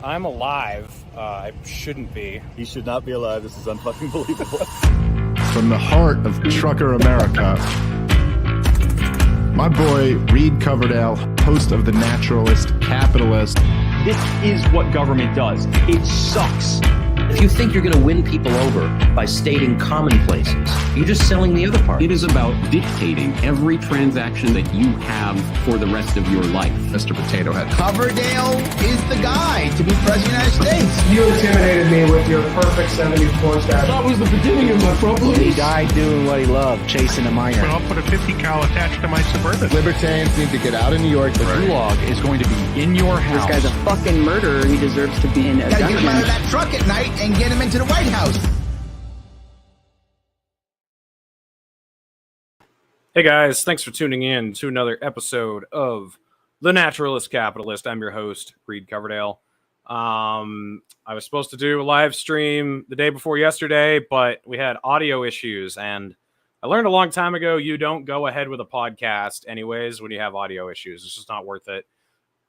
I'm alive. I shouldn't be. He should not be alive. This is unfucking believable. From the heart of trucker America, my boy Reed Coverdale, host of The Naturalist Capitalist. This is what government does. It sucks. If you think you're going to win people over by stating commonplaces, you're just selling the other part. It is about dictating every transaction that you have for the rest of your life. Mr. Potato Head. Coverdale is the guy to be president of the United States. You intimidated me with your perfect 70s porn star. That was the beginning of my problems. The guy doing what he loved, chasing a minor. But I'll put a 50 cal attached to my Suburban. Libertarians need to get out of New York. The gulag is going to be in your house. This guy's a fucking murderer. He deserves to be in a Gotta get him out of that truck at night and get him into the White House. Hey guys, thanks for tuning in to another episode of The Naturalist Capitalist. I'm your host, Reed Coverdale. I was supposed to do a live stream the day before yesterday, but we had audio issues, and I learned a long time ago you don't go ahead with a podcast anyways when you have audio issues. It's just not worth it.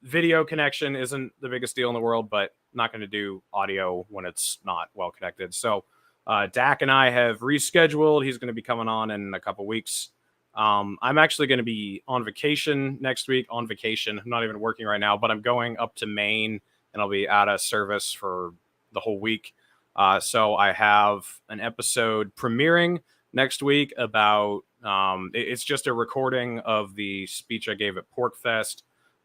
Video connection isn't the biggest deal in the world, but I'm not going to do audio when it's not well connected. So Dak and I have rescheduled. He's going to be coming on in a couple weeks. I'm actually going to be on vacation next week. I'm not even working right now, but I'm going up to Maine, and I'll be out of service for the whole week. So I have an episode premiering next week about, it's just a recording of the speech I gave at PorkFest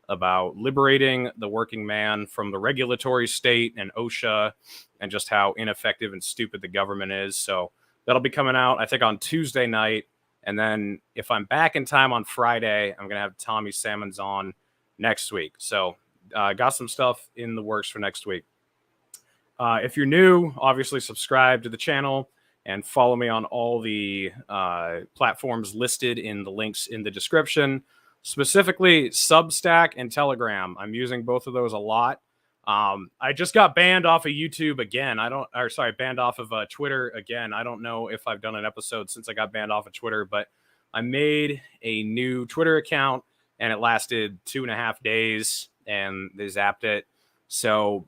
about liberating the working man from the regulatory state and OSHA and just how ineffective and stupid the government is. So that'll be coming out, I think, on Tuesday night. And then if I'm back in time on Friday, I'm going to have Tommy Salmons on next week. So got some stuff in the works for next week. If you're new, obviously subscribe to the channel and follow me on all the platforms listed in the links in the description, specifically Substack and Telegram. I'm using both of those a lot. I just got banned off of YouTube again. Banned off of Twitter again. I don't know if I've done an episode since I got banned off of Twitter, but I made a new Twitter account and it lasted 2.5 days and they zapped it. So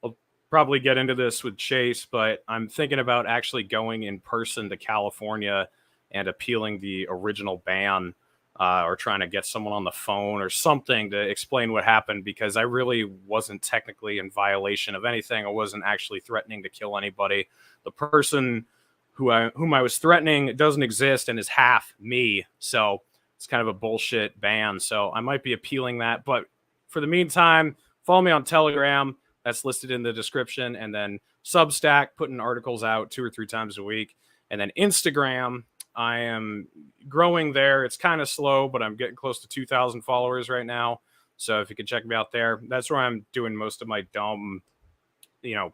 I'll probably get into this with Chase, but I'm thinking about actually going in person to California and appealing the original ban. Or trying to get someone on the phone or something to explain what happened, because I really wasn't technically in violation of anything. I wasn't actually threatening to kill anybody. The person whom I was threatening doesn't exist and is half me. So it's kind of a bullshit ban. So I might be appealing that. But for the meantime, follow me on Telegram. That's listed in the description. And then Substack, putting articles out 2 or 3 times a week. And then Instagram, I am growing there. It's kind of slow, but I'm getting close to 2,000 followers right now. So if you could check me out there, that's where I'm doing most of my dumb,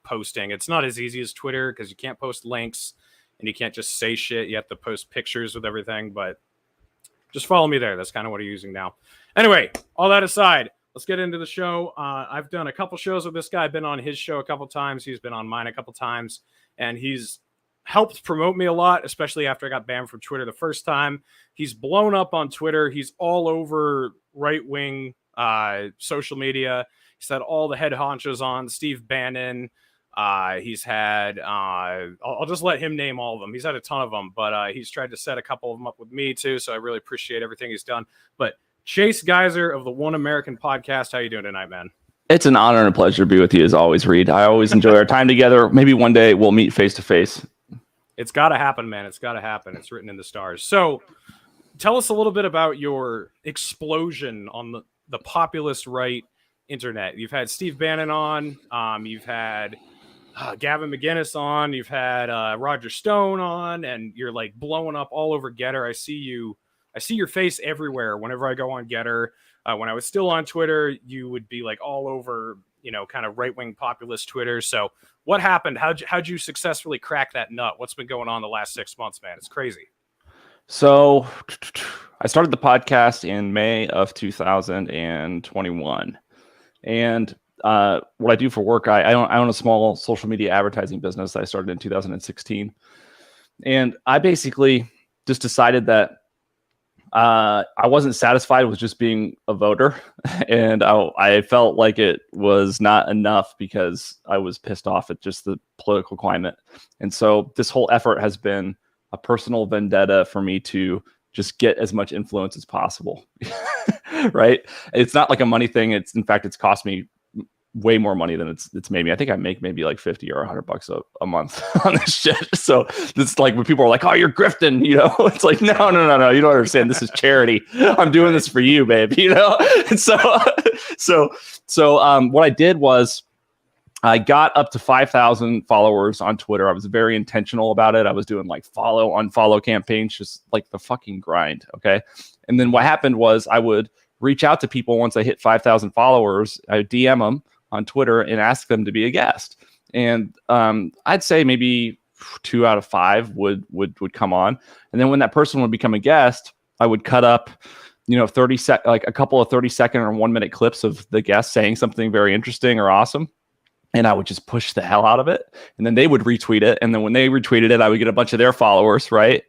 posting. It's not as easy as Twitter because you can't post links and you can't just say shit. You have to post pictures with everything, but just follow me there. That's kind of what I'm using now. Anyway, all that aside, let's get into the show. I've done a couple shows with this guy. I've been on his show a couple times. He's been on mine a couple times, and he's helped promote me a lot, especially after I got banned from Twitter the first time. He's blown up on Twitter. He's all over right-wing social media. He's had all the head honchos on, Steve Bannon. He's had, I'll just let him name all of them. He's had a ton of them, but he's tried to set a couple of them up with me too, so I really appreciate everything he's done. But Chase Geiser of the One American Podcast, how you doing tonight, man? It's an honor and a pleasure to be with you as always, Reed. I always enjoy our time together. Maybe one day we'll meet face-to-face. It's got to happen, man. It's got to happen. It's written in the stars. So tell us a little bit about your explosion on the populist right internet. You've had Steve Bannon on. You've had Gavin McInnes on. You've had Roger Stone on, and you're like blowing up all over GETTR. I see your face everywhere whenever I go on GETTR. When I was still on Twitter, you would be like all over, kind of right-wing populist Twitter. So what happened? How'd you successfully crack that nut? What's been going on the last 6 months, man? It's crazy. So I started the podcast in May of 2021. And what I do for work, I own a small social media advertising business that I started in 2016. And I basically just decided that I wasn't satisfied with just being a voter, and I felt like it was not enough because I was pissed off at just the political climate. And so this whole effort has been a personal vendetta for me to just get as much influence as possible. Right? It's not like a money thing. In fact, it's cost me way more money than it's made me. I think I make maybe like $50 or $100 a month on this shit. So it's like when people are like, "Oh, you're grifting," it's like, no, you don't understand. This is charity. I'm doing this for you, babe. And so what I did was I got up to 5,000 followers on Twitter. I was very intentional about it. I was doing like follow, unfollow campaigns, just like the fucking grind. Okay. And then what happened was I would reach out to people once I hit 5,000 followers. I would DM them on Twitter and ask them to be a guest. And I'd say maybe 2 out of 5 would come on. And then when that person would become a guest, I would cut up, 30 like a couple of 30-second or 1-minute clips of the guest saying something very interesting or awesome. And I would just push the hell out of it. And then they would retweet it. And then when they retweeted it, I would get a bunch of their followers, right?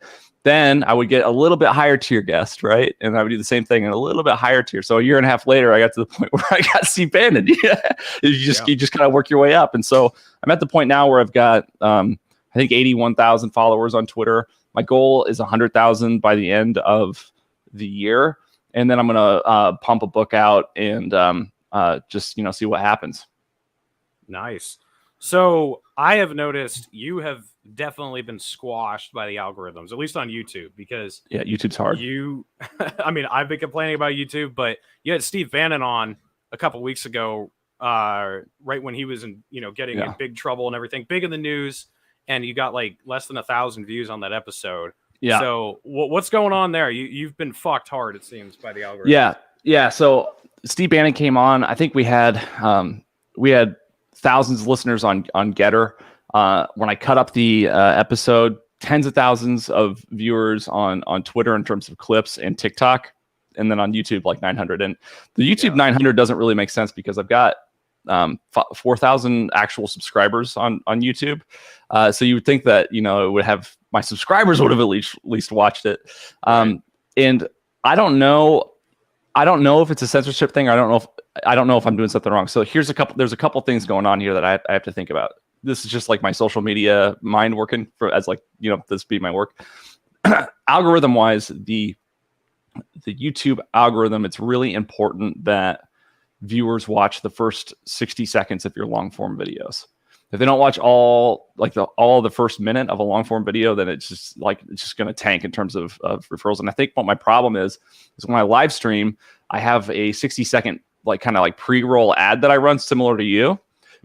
Then I would get a little bit higher tier guest, right? And I would do the same thing in a little bit higher tier. So a year and a half later, I got to the point where I got C-banded. You just kind of work your way up. And so I'm at the point now where I've got, I think 81,000 followers on Twitter. My goal is 100,000 by the end of the year. And then I'm going to pump a book out and just, see what happens. Nice. So I have noticed you have definitely been squashed by the algorithms, at least on YouTube, because YouTube's hard. I mean, I've been complaining about YouTube, but you had Steve Bannon on a couple weeks ago, right when he was in, getting in big trouble and everything, big in the news, and you got like less than 1,000 views on that episode. Yeah. So what's going on there? You've been fucked hard, it seems, by the algorithm. Yeah. So Steve Bannon came on. I think we had thousands of listeners on GETTR. When I cut up the episode, tens of thousands of viewers on Twitter in terms of clips and TikTok, and then on YouTube like 900. And the YouTube 900 doesn't really make sense because I've got 4,000 actual subscribers on YouTube. So you would think that it would have my subscribers would have at least watched it. And I don't know if it's a censorship thing. I don't know if I'm doing something wrong. So there's a couple things going on here that I have to think about. This is just like my social media mind working this be my work. Algorithm wise, the YouTube algorithm, it's really important that viewers watch the first 60 seconds of your long form videos. If they don't watch all the first minute of a long form video, then it's just going to tank in terms of referrals. And I think what my problem is when I live stream, I have a 60-second pre-roll ad that I run similar to you,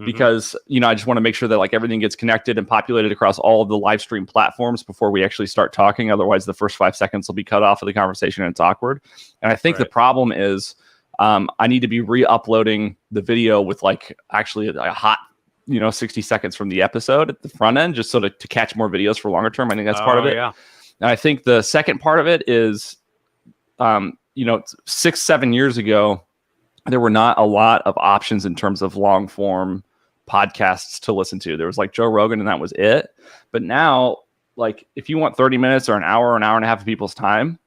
because I just want to make sure that everything gets connected and populated across all of the live stream platforms before we actually start talking. Otherwise, the first 5 seconds will be cut off of the conversation and it's awkward. And I think the problem is I need to be re-uploading the video with actually a hot 60 seconds from the episode at the front end, just so to catch more videos for longer term. I think that's part of it. Yeah. And I think the second part of it is, 6-7 years ago, there were not a lot of options in terms of long form podcasts to listen to. There was Joe Rogan and that was it. But now, if you want 30 minutes or an hour and a half of people's time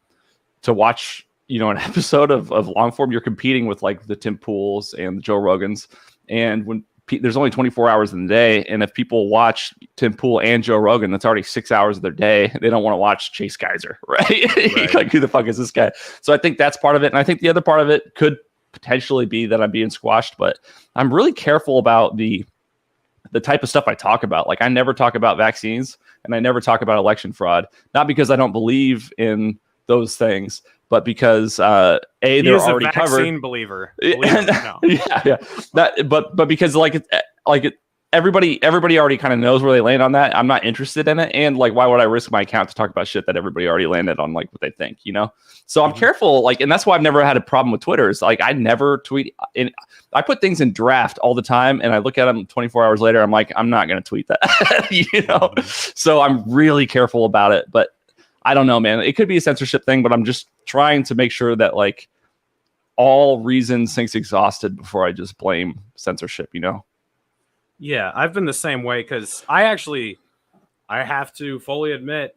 to watch, an episode of long form, you're competing with the Tim Pools and the Joe Rogans. And when there's only 24 hours in the day, and if people watch Tim Pool and Joe Rogan, that's already 6 hours of their day. They don't want to watch Chase Geiser, right? Who the fuck is this guy? So I think that's part of it. And I think the other part of it could potentially be that I'm being squashed, but I'm really careful about the type of stuff I talk about. I never talk about vaccines and I never talk about election fraud, not because I don't believe in those things, but because they're already a vaccine covered. Believer. No. But because everybody already kind of knows where they land on that. I'm not interested in it, and why would I risk my account to talk about shit that everybody already landed on, what they think, So I'm careful, and that's why I've never had a problem with Twitter. Is I never tweet, and I put things in draft all the time, and I look at them 24 hours later. I'm I'm not going to tweet that, So I'm really careful about it, but. I don't know, man. It could be a censorship thing, but I'm just trying to make sure that all reason sinks exhausted before I just blame censorship, Yeah, I've been the same way because I have to fully admit,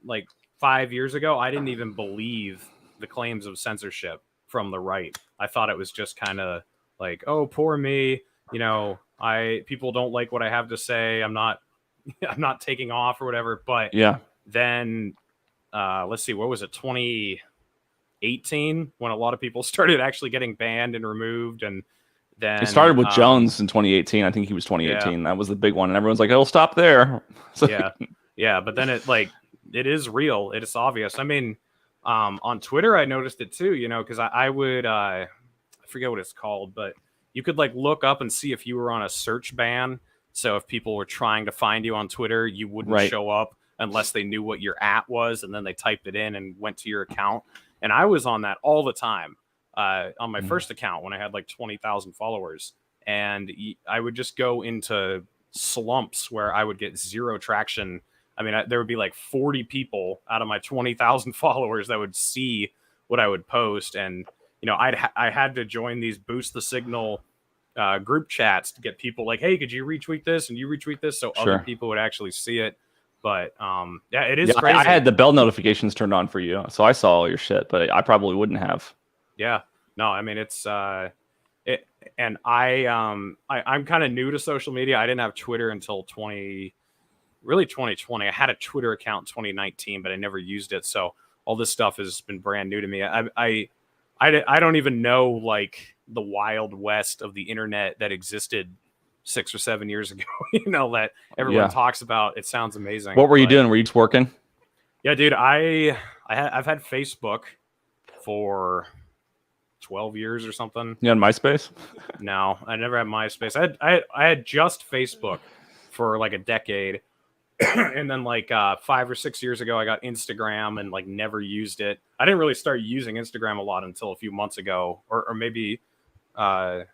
5 years ago, I didn't even believe the claims of censorship from the right. I thought it was just kind of like, oh, poor me, you know, people don't like what I have to say. I'm not taking off or whatever. But yeah, then let's see, what was it, 2018, when a lot of people started actually getting banned and removed, and then it started with Jones in 2018. I think he was 2018. Yeah. That was the big one, and everyone's like, "It'll stop there." So, yeah, but then it is real. It is obvious. I mean, on Twitter, I noticed it too. You know, because I would I forget what it's called, but you could like look up and see if you were on a search ban. So if people were trying to find you on Twitter, you wouldn't show up unless they knew what your @ was, and then they typed it in and went to your account. And I was on that all the time on my first account when I had like 20,000 followers. And I would just go into slumps where I would get zero traction. I mean, there would be like 40 people out of my 20,000 followers that would see what I would post. And, you know, I had to join these Boost the Signal group chats to get people like, hey, could you retweet this and you retweet this, so other people would actually see it. But yeah, it is crazy. I had the bell notifications turned on for you, so I saw all your shit, but I probably wouldn't have. Yeah, no, I mean, it's and I'm kind of new to social media. I didn't have Twitter until 2020. I had a Twitter account in 2019, but I never used it. So all this stuff has been brand new to me. I don't even know like the wild west of the internet that existed 6 or 7 years ago, you know, that everyone talks about. It sounds amazing. What were you doing? Were you just working? Yeah, dude, I've had Facebook for 12 years or something. You on MySpace? No, I never had MySpace. I had just Facebook for like a decade. And then like 5 or 6 years ago, I got Instagram and like never used it. I didn't really start using Instagram a lot until a few months ago, or maybe 6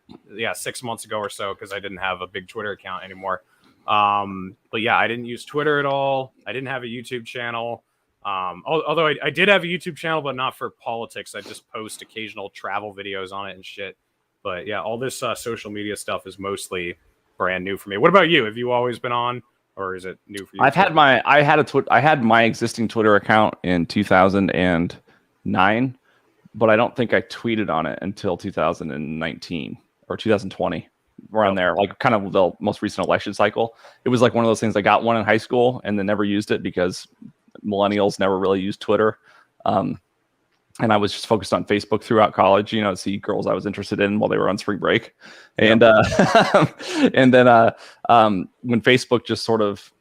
months ago or so, because I didn't have a big Twitter account anymore. But yeah, I didn't use Twitter at all. I didn't have a YouTube channel. Although I did have a YouTube channel, but not for politics. I just post occasional travel videos on it and shit. But yeah, all this social media stuff is mostly brand new for me. What about you? Have you always been on, or is it new for you? I had my existing Twitter account in 2009, but I don't think I tweeted on it until 2019 or 2020, around there, like kind of the most recent election cycle. It was like one of those things. I got one in high school and then never used it because millennials never really used Twitter. And I was just focused on Facebook throughout college, you know, to see girls I was interested in while they were on spring break. And and then when Facebook just sort of,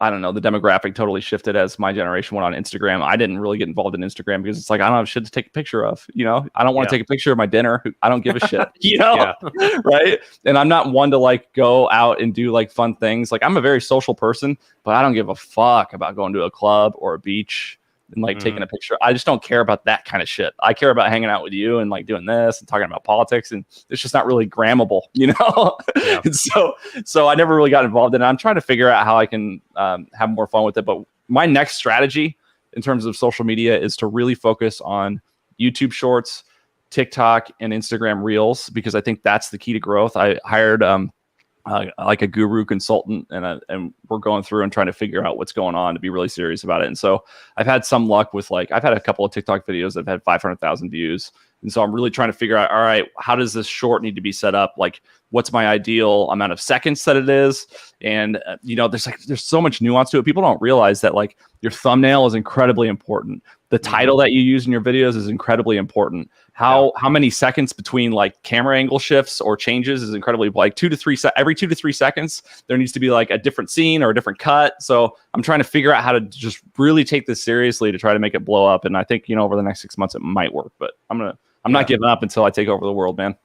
I don't know, the demographic totally shifted as my generation went on Instagram. I didn't really get involved in Instagram because it's like, I don't have shit to take a picture of, you know? I don't want to take a picture of my dinner. I don't give a shit, you know? Right? And I'm not one to like go out and do like fun things. Like, I'm a very social person, but I don't give a fuck about going to a club or a beach and like taking a picture. I just don't care about that kind of shit. I care about hanging out with you and like doing this and talking about politics, and it's just not really grammable, you know? And so I never really got involved in it. I'm trying to figure out how I can have more fun with it. But my next strategy in terms of social media is to really focus on YouTube Shorts, TikTok, and Instagram Reels, because I think that's the key to growth. I hired like a guru consultant, and we're going through and trying to figure out what's going on to be really serious about it. And so I've had some luck with, like, I've had a couple of TikTok videos that have had 500,000 views. And so I'm really trying to figure out, all right, how does this short need to be set up? Like, what's my ideal amount of seconds that it is? And, you know, there's so much nuance to it. People don't realize that, like, your thumbnail is incredibly important. The title that you use in your videos is incredibly important. How many seconds between like camera angle shifts or changes is incredibly, like every 2 to 3 seconds, there needs to be like a different scene or a different cut. So I'm trying to figure out how to just really take this seriously to try to make it blow up. And I think, you know, over the next 6 months, it might work, but I'm not giving up until I take over the world, man.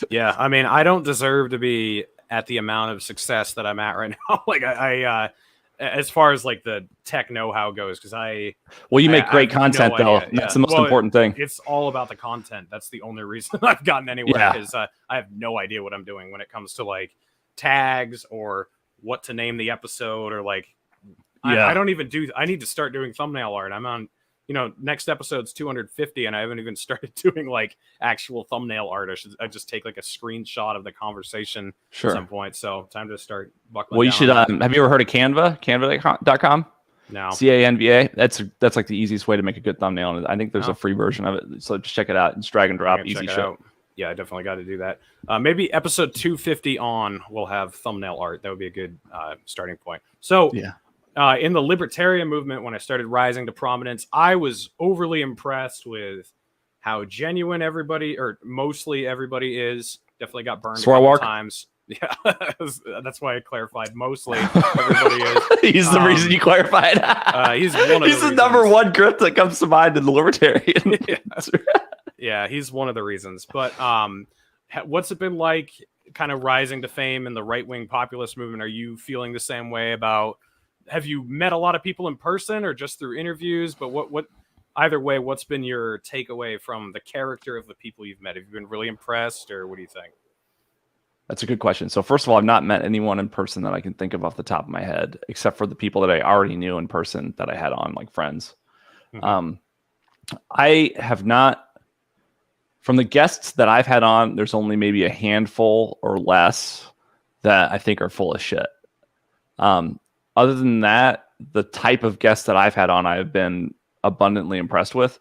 Yeah. I mean, I don't deserve to be at the amount of success that I'm at right now. Like I as far as like the tech know-how goes, because you make great content, though. That's the most important thing. It's all about the content. That's the only reason I've gotten anywhere, because I have no idea what I'm doing when it comes to like tags or what to name the episode, or like I don't even do. I need to start doing thumbnail art. I'm on, you know, next episode's 250, and I haven't even started doing like actual thumbnail art. I just take like a screenshot of the conversation at some point. So time to start buckling. Well, you should. Have you ever heard of Canva? Canva.com? No. CANVA. That's like the easiest way to make a good thumbnail. And I think there's a free version of it. So just check it out. It's drag and drop, easy shit. Yeah, I definitely got to do that. Maybe episode 250 on, we'll have thumbnail art. That would be a good starting point. So in the libertarian movement, when I started rising to prominence, I was overly impressed with how genuine everybody, or mostly everybody, is. Definitely got burned a couple times. Yeah, that's why I clarified. Mostly everybody is. He's the reason you clarified. He's one of he's the number one grip that comes to mind in the libertarian. Yeah, he's one of the reasons. But what's it been like kind of rising to fame in the right-wing populist movement? Are you feeling the same way about, have you met a lot of people in person or just through interviews? But what either way, what's been your takeaway from the character of the people you've met? Have you been really impressed, or what do you think? That's a good question. So first of all, I've not met anyone in person that I can think of off the top of my head, except for the people that I already knew in person that I had on, like friends. Mm-hmm. I have not, from the guests that I've had on, there's only maybe a handful or less that I think are full of shit. Other than that, the type of guests that I've had on, I have been abundantly impressed with.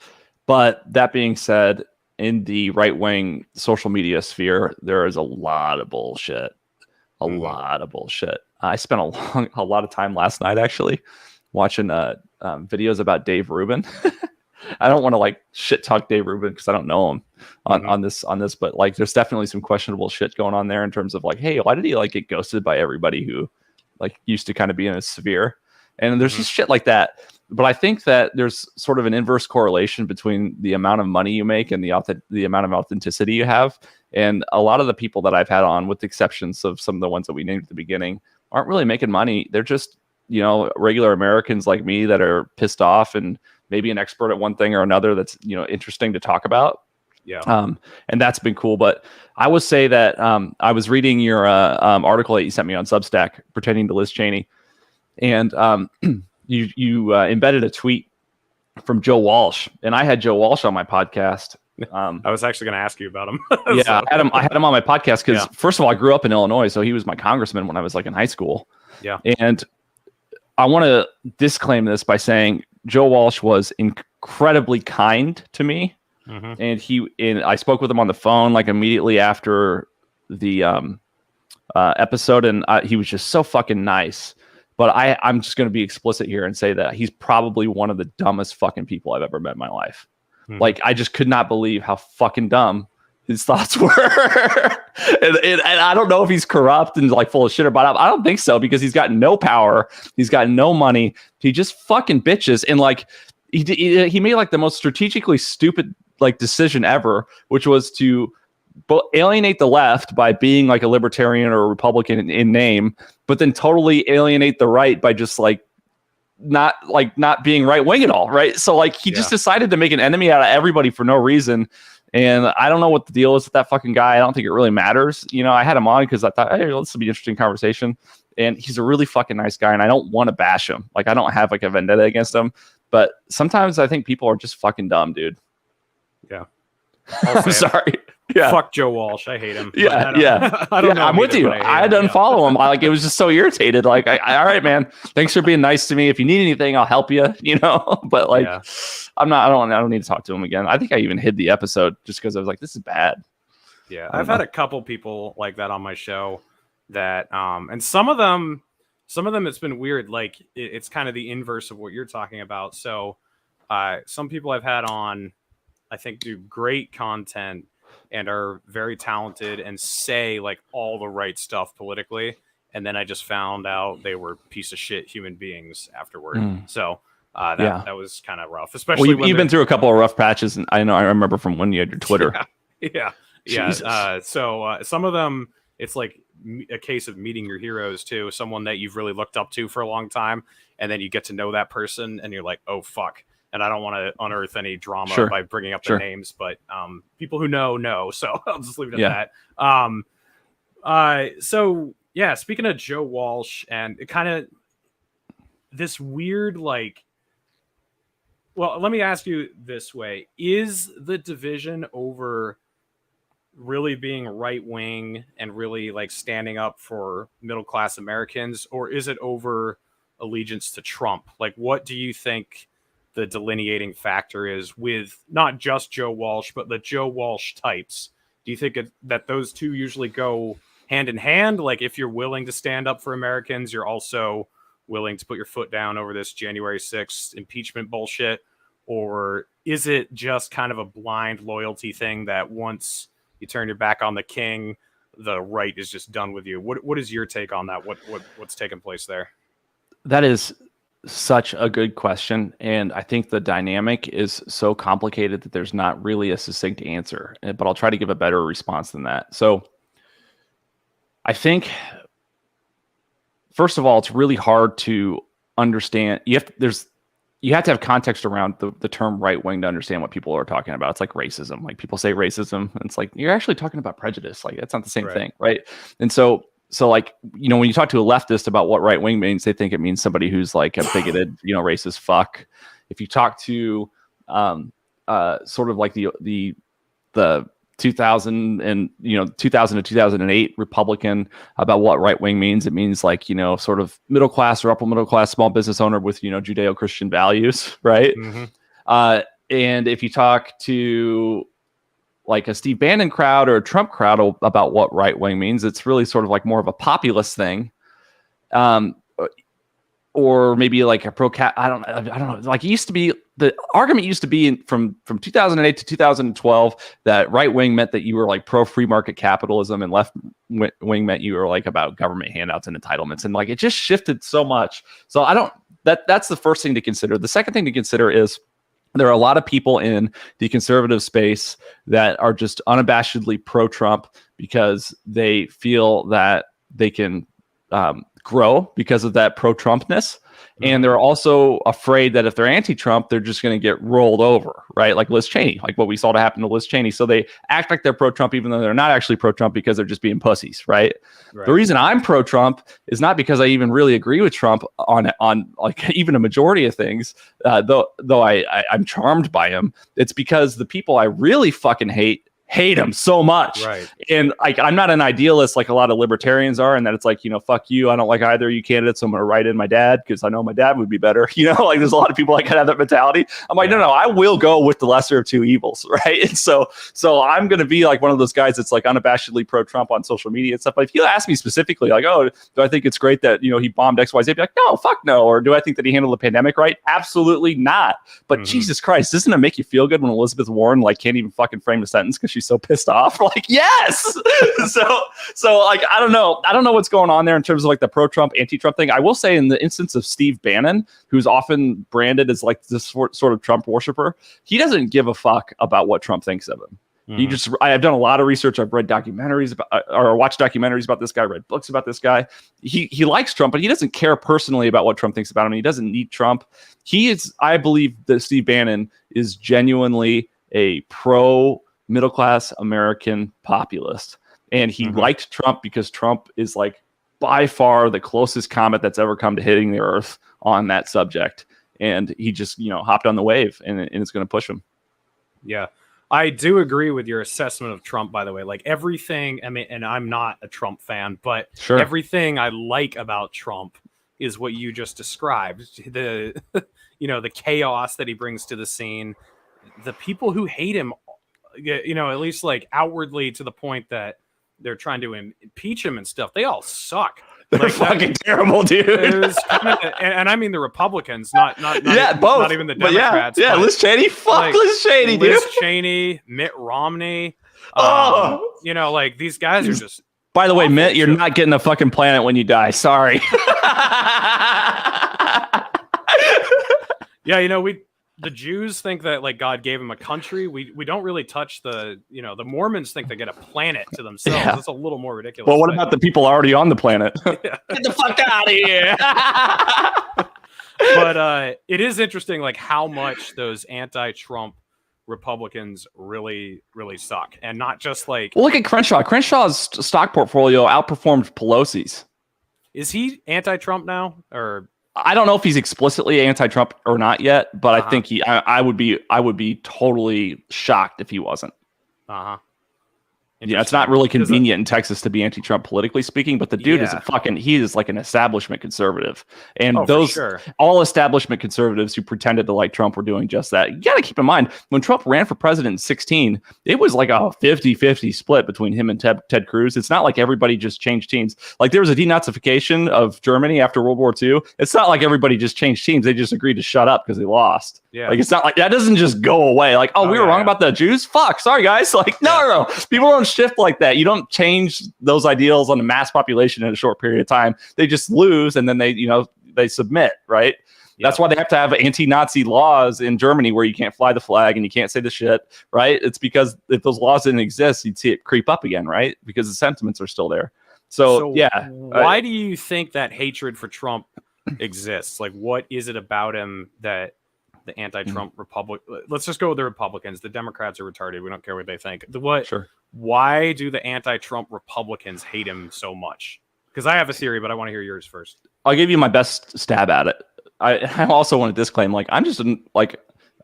But that being said, in the right-wing social media sphere, there is a lot of bullshit. I spent a lot of time last night actually watching videos about Dave Rubin. I don't want to like shit talk Dave Rubin because I don't know him on this, but like there's definitely some questionable shit going on there in terms of like, hey, why did he like get ghosted by everybody who like used to kind of be in his sphere? And there's just shit like that. But I think that there's sort of an inverse correlation between the amount of money you make and the amount of authenticity you have. And a lot of the people that I've had on, with the exceptions of some of the ones that we named at the beginning, aren't really making money. They're just, regular Americans like me that are pissed off and maybe an expert at one thing or another that's, interesting to talk about. Yeah. And that's been cool. But I would say that I was reading your article that you sent me on Substack, Pretending to Liz Cheney. And you embedded a tweet from Joe Walsh, and I had Joe Walsh on my podcast. I was actually going to ask you about him. Yeah, I had him on my podcast because first of all, I grew up in Illinois, so he was my congressman when I was like in high school. Yeah, and I want to disclaim this by saying Joe Walsh was incredibly kind to me, and I spoke with him on the phone like immediately after the episode, and he was just so fucking nice. But I'm just going to be explicit here and say that he's probably one of the dumbest fucking people I've ever met in my life. Like, I just could not believe how fucking dumb his thoughts were. and I don't know if he's corrupt and like full of shit, but I don't think so, because he's got no power. He's got no money. He just fucking bitches. And like, he made like the most strategically stupid like decision ever, which was to alienate the left by being like a libertarian or a Republican in name, but then totally alienate the right by just like not being right wing at all. Right. So like he just decided to make an enemy out of everybody for no reason. And I don't know what the deal is with that fucking guy. I don't think it really matters. I had him on because I thought, hey, this will be an interesting conversation. And he's a really fucking nice guy. And I don't want to bash him. Like, I don't have like a vendetta against him, but sometimes I think people are just fucking dumb, dude. Yeah. I'm sorry. Yeah. Fuck Joe Walsh. I hate him. Yeah. I don't know. I'm with you. I had to unfollow him. It was just so irritated. Like, all right, man. Thanks for being nice to me. If you need anything, I'll help you. But like, I don't need to talk to him again. I think I even hid the episode just because I was like, this is bad. Yeah, I've had a couple people like that on my show. That and some of them it's been weird. Like it's kind of the inverse of what you're talking about. So, some people I've had on, I think, do great content and are very talented and say like all the right stuff politically. And then I just found out they were piece of shit human beings afterward. So that was kind of rough, especially when you've been through a couple of rough patches. And I remember from when you had your Twitter. Yeah. So some of them, it's like a case of meeting your heroes too. Someone that you've really looked up to for a long time. And then you get to know that person and you're like, oh, fuck. And I don't want to unearth any drama by bringing up their names, but people who know. So I'll just leave it at that. So yeah, speaking of Joe Walsh and it kind of this weird, like, well, let me ask you this way. Is the division over really being right wing and really like standing up for middle class Americans, or is it over allegiance to Trump. Like, what do you think the delineating factor is with not just Joe Walsh, but the Joe Walsh types? Do you think that those two usually go hand in hand? Like, if you're willing to stand up for Americans, you're also willing to put your foot down over this January 6th impeachment bullshit? Or is it just kind of a blind loyalty thing that once you turn your back on the king, the right is just done with you? What is your take on that? What's taking place there? That is such a good question. And I think the dynamic is so complicated that there's not really a succinct answer, but I'll try to give a better response than that. So I think, first of all, it's really hard to understand. You have to have context around the term right wing to understand what people are talking about. It's like racism. Like, people say racism, and it's like, you're actually talking about prejudice. Like, that's not the same thing, right? And so like, you know, when you talk to a leftist about what right wing means, they think it means somebody who's like a bigoted, you know, racist fuck. If you talk to sort of like the 2000 to 2008 Republican about what right wing means, it means like, you know, sort of middle class or upper middle class small business owner with, you know, Judeo-Christian values, right? And if you talk to like a Steve Bannon crowd or a Trump crowd about what right wing means, it's really sort of like more of a populist thing. Or maybe like a pro-cat. I don't know. Like, it used to be, the argument used to be from 2008 to 2012 that right wing meant that you were like pro free market capitalism, and left wing meant you were like about government handouts and entitlements. And like, it just shifted so much. So that's the first thing to consider. The second thing to consider is there are a lot of people in the conservative space that are just unabashedly pro-Trump because they feel that they can grow because of that pro-Trumpness. And they're also afraid that if they're anti-Trump, they're just going to get rolled over, right? Like Liz Cheney, like what we saw to happen to Liz Cheney. So they act like they're pro-Trump, even though they're not actually pro-Trump, because they're just being pussies, right? The reason I'm pro-Trump is not because I even really agree with Trump on like even a majority of things, though I'm charmed by him. It's because the people I really fucking hate him so much. Right. And like, I'm not an idealist like a lot of libertarians are, and that it's like, you know, fuck you, I don't like either of you candidates, so I'm gonna write in my dad because I know my dad would be better. You know, like, there's a lot of people like have that mentality. I'm like, no, I will go with the lesser of two evils, right? And so I'm gonna be like one of those guys that's like unabashedly pro-Trump on social media and stuff. But if you ask me specifically, like, oh, do I think it's great that, you know, he bombed XYZ? I'd be like, no, fuck no. Or do I think that he handled the pandemic right? Absolutely not. But Jesus Christ, doesn't it make you feel good when Elizabeth Warren like can't even fucking frame a sentence because she's so pissed off? Like, yes. so like, I don't know what's going on there in terms of like the pro-Trump, anti-Trump thing. I will say, in the instance of Steve Bannon, who's often branded as like this sort of Trump worshiper, he doesn't give a fuck about what Trump thinks of him. I've done a lot of research. I've read documentaries about, or watched documentaries about this guy, read books about this guy. He likes Trump, but he doesn't care personally about what Trump thinks about him. He doesn't need Trump. I believe that Steve Bannon is genuinely a middle-class American populist. And he liked Trump because Trump is like by far the closest comet that's ever come to hitting the earth on that subject. And he just, you know, hopped on the wave, and it's going to push him. Yeah. I do agree with your assessment of Trump, by the way. Like, everything, I mean, and I'm not a Trump fan, but everything I like about Trump is what you just described. The, you know, the chaos that he brings to the scene, the people who hate him, you know, at least like outwardly, to the point that they're trying to impeach him and stuff, they all suck. They're fucking terrible, dude. And I mean the Republicans, not both. Not even the Democrats. Yeah, Liz Cheney, like, Liz Cheney, dude. Liz Cheney, Mitt Romney. You know, like, these guys are just. By the way, Mitt, you're not getting a fucking planet when you die. Sorry. Yeah, you know, the Jews think that like God gave them a country. We don't really touch the Mormons think they get a planet to themselves. Yeah. That's a little more ridiculous. Well, what about the people already on the planet? Get the fuck out of here. But it is interesting, like, how much those anti-Trump Republicans really, really suck. And not just like, well, look at Crenshaw. Crenshaw's stock portfolio outperformed Pelosi's. Is he anti-Trump now? Or I don't know if he's explicitly anti-Trump or not yet, but I think I would be totally shocked if he wasn't. Yeah, it's not really convenient in Texas to be anti-Trump politically speaking, but the dude is he is like an establishment conservative. And all establishment conservatives who pretended to like Trump were doing just that. You got to keep in mind, when Trump ran for president in 2016, it was like a 50-50 split between him and Ted Cruz. It's not like everybody just changed teams. Like there was a denazification of Germany after World War II. It's not like everybody just changed teams. They just agreed to shut up because they lost. Yeah. Like it's not like that doesn't just go away. Like, we were wrong about the Jews. Fuck, sorry guys. Like, no. People don't shift like that. You don't change those ideals on a mass population in a short period of time. They just lose and then they submit, right? Yep. That's why they have to have anti-Nazi laws in Germany where you can't fly the flag and you can't say the shit, right? It's because if those laws didn't exist, you'd see it creep up again, right? Because the sentiments are still there. So yeah. Why do you think that hatred for Trump exists? Like, what is it about him that the anti-Trump let's just go with the Republicans. The Democrats are retarded. We don't care what they think. Why do the anti-Trump Republicans hate him so much? Because I have a theory, but I want to hear yours first. I'll give you my best stab at it. I also want to disclaim, like, I'm just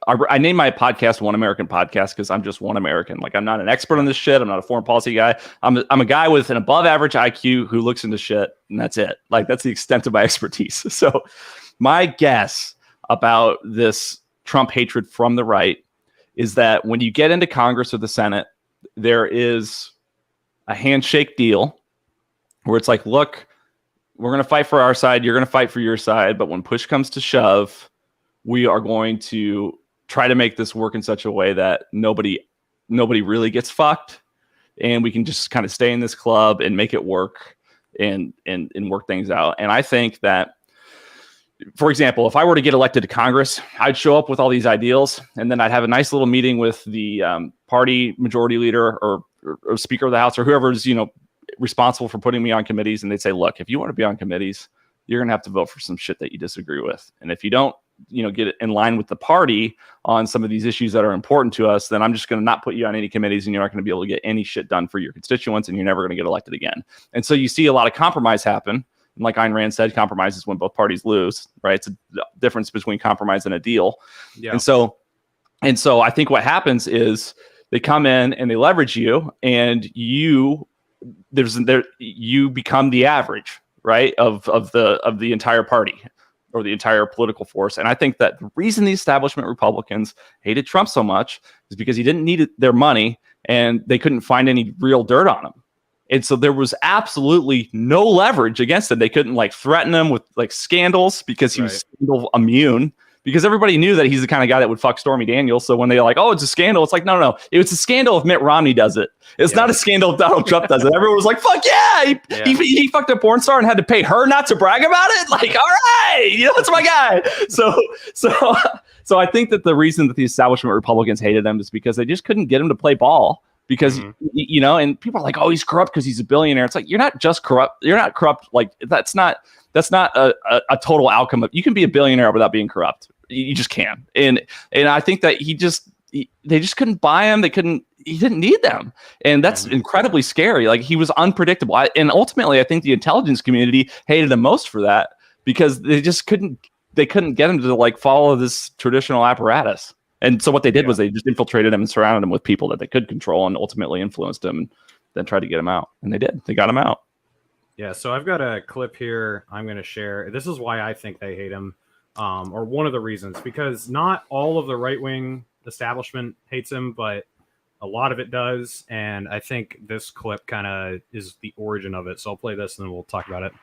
I named my podcast One American Podcast because I'm just one American. Like, I'm not an expert on this shit. I'm not a foreign policy guy. I'm a guy with an above average IQ who looks into shit, and that's it. Like, that's the extent of my expertise. So my guess about this Trump hatred from the right is that when you get into Congress or the Senate, there is a handshake deal where it's like, look, we're going to fight for our side. You're going to fight for your side. But when push comes to shove, we are going to try to make this work in such a way that nobody really gets fucked. And we can just kind of stay in this club and make it work and work things out. And I think that, for example, if I were to get elected to Congress, I'd show up with all these ideals, and then I'd have a nice little meeting with the party majority leader or Speaker of the House or whoever's responsible for putting me on committees, and they'd say, "Look, if you want to be on committees, you're gonna have to vote for some shit that you disagree with, and if you don't, get it in line with the party on some of these issues that are important to us, then I'm just gonna not put you on any committees, and you're not gonna be able to get any shit done for your constituents, and you're never gonna get elected again." And so you see a lot of compromise happen. And like Ayn Rand said, compromise is when both parties lose, right? It's a difference between compromise and a deal. Yeah. And so I think what happens is they come in and they leverage you, and you become the average, right, of the entire party or the entire political force. And I think that the reason the establishment Republicans hated Trump so much is because he didn't need their money and they couldn't find any real dirt on him. And so there was absolutely no leverage against him. They couldn't threaten him with scandals because he was scandal immune, because everybody knew that he's the kind of guy that would fuck Stormy Daniels. So when they're like, "Oh, it's a scandal," it's like, no. It's a scandal if Mitt Romney does it. It's not a scandal if Donald Trump does it. Everyone was like, "Fuck yeah!" He fucked a porn star and had to pay her not to brag about it. Like, all right, that's my guy. So I think that the reason that the establishment Republicans hated him is because they just couldn't get him to play ball. Because, and people are like, "Oh, he's corrupt because he's a billionaire." It's like, you're not just corrupt. You're not corrupt. Like, that's not a total outcome of, you can be a billionaire without being corrupt. You just can. And I think that they just couldn't buy him. He didn't need them. And that's incredibly scary. Like, he was unpredictable. And ultimately, I think the intelligence community hated him most for that, because they couldn't get him to follow this traditional apparatus. And so what they did was they just infiltrated him and surrounded him with people that they could control and ultimately influenced him, and then tried to get him out. And they did. They got him out. Yeah, so I've got a clip here I'm going to share. This is why I think they hate him, or one of the reasons, because not all of the right-wing establishment hates him, but a lot of it does. And I think this clip kind of is the origin of it. So I'll play this and then we'll talk about it.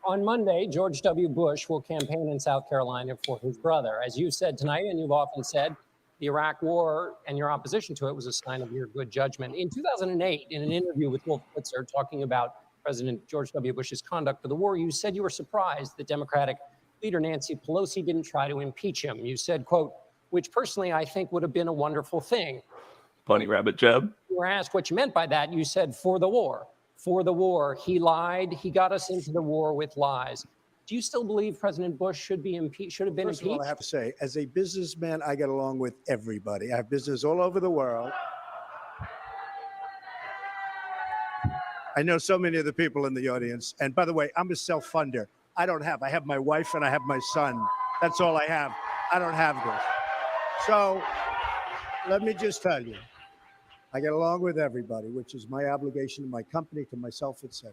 On Monday, George W. Bush will campaign in South Carolina for his brother. As you said tonight, and you've often said, the Iraq War and your opposition to it was a sign of your good judgment. In 2008, in an interview with Wolf Blitzer talking about President George W. Bush's conduct of the war, you said you were surprised that Democratic leader Nancy Pelosi didn't try to impeach him. You said, quote, "which personally I think would have been a wonderful thing." Bunny rabbit jab. You were asked what you meant by that. You said, "for the war. For the war. He lied. He got us into the war with lies." Do you still believe President Bush should have been impeached? First of all, I have to say, as a businessman, I get along with everybody. I have business all over the world. I know so many of the people in the audience. And by the way, I'm a self-funder. I have my wife and I have my son. That's all I have. I don't have this. So let me just tell you, I get along with everybody, which is my obligation to my company, to myself, etc.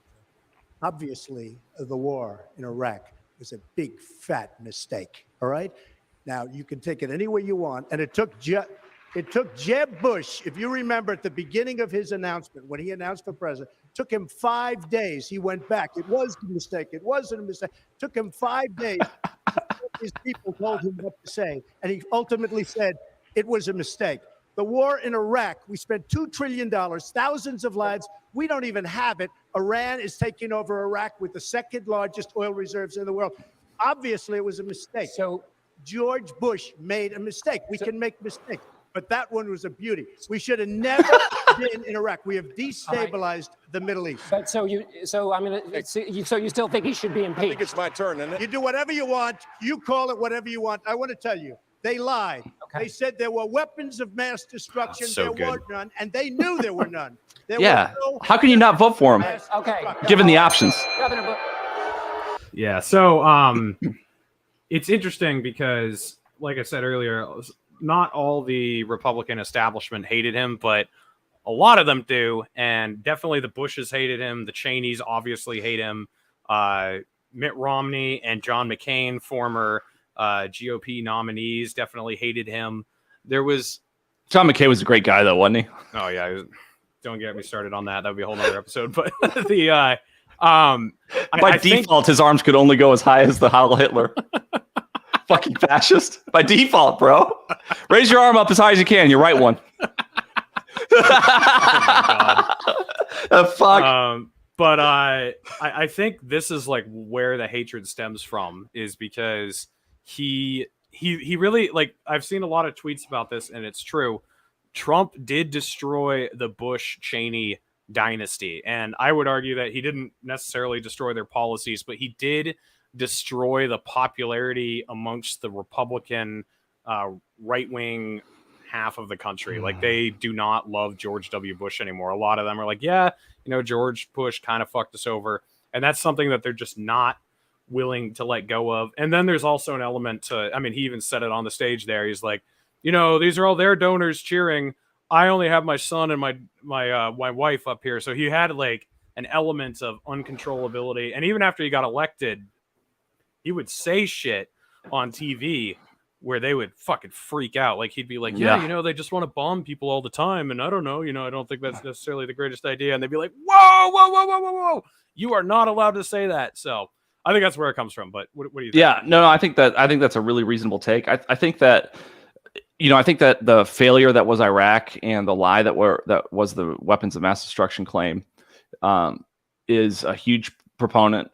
Obviously, the war in Iraq was a big, fat mistake, all right? Now, you can take it any way you want, and it took Jeb Bush, if you remember at the beginning of his announcement, when he announced for president, took him 5 days. He went back. It was a mistake. It wasn't a mistake. Took him 5 days. His people told him what to say, and he ultimately said it was a mistake. The war in Iraq, we spent $2 trillion, thousands of lives. We don't even have it. Iran is taking over Iraq with the second largest oil reserves in the world. Obviously, it was a mistake. So George Bush made a mistake. We can make mistakes, but that one was a beauty. We should have never been in Iraq. We have destabilized the Middle East. But so you still think he should be impeached? I think it's my turn, isn't it? You do whatever you want. You call it whatever you want. I want to tell you, they lied. Okay. They said there were weapons of mass destruction. So there were none, and they knew there were none. Yeah. How can you not vote for him? Okay. Given the options. Governor Bush. Yeah. So it's interesting because, like I said earlier, not all the Republican establishment hated him, but a lot of them do. And definitely the Bushes hated him. The Cheneys obviously hate him. Mitt Romney and John McCain, former GOP nominees, definitely hated him. There was John McCain was a great guy, though, wasn't he? Oh yeah, don't get me started on that. That would be a whole nother episode. But the by default, his arms could only go as high as the Heil Hitler. Fucking fascist by default, bro. Raise your arm up as high as you can. You're right one. Fuck. But I think this is like where the hatred stems from, is because he really, like, I've seen a lot of tweets about this, and it's true. Trump did destroy the Bush-Cheney dynasty, and I would argue that he didn't necessarily destroy their policies, but he did destroy the popularity amongst the Republican right-wing half of the country. Like, they do not love George W. Bush anymore. A lot of them are like, yeah, George Bush kind of fucked us over. And that's something that they're just not willing to let go of. And then there's also an element to, he even said it on the stage there. He's like, these are all their donors cheering. I only have my son and my wife up here. So he had like an element of uncontrollability. And even after he got elected, he would say shit on TV where they would fucking freak out. Like, he'd be like, yeah, they just want to bomb people all the time. And I don't know, I don't think that's necessarily the greatest idea. And they'd be like, whoa. You are not allowed to say that. So I think that's where it comes from. But what do you think? Yeah, no, I think that's a really reasonable take. I think that, I think that the failure that was Iraq and the lie that was the weapons of mass destruction claim is a huge component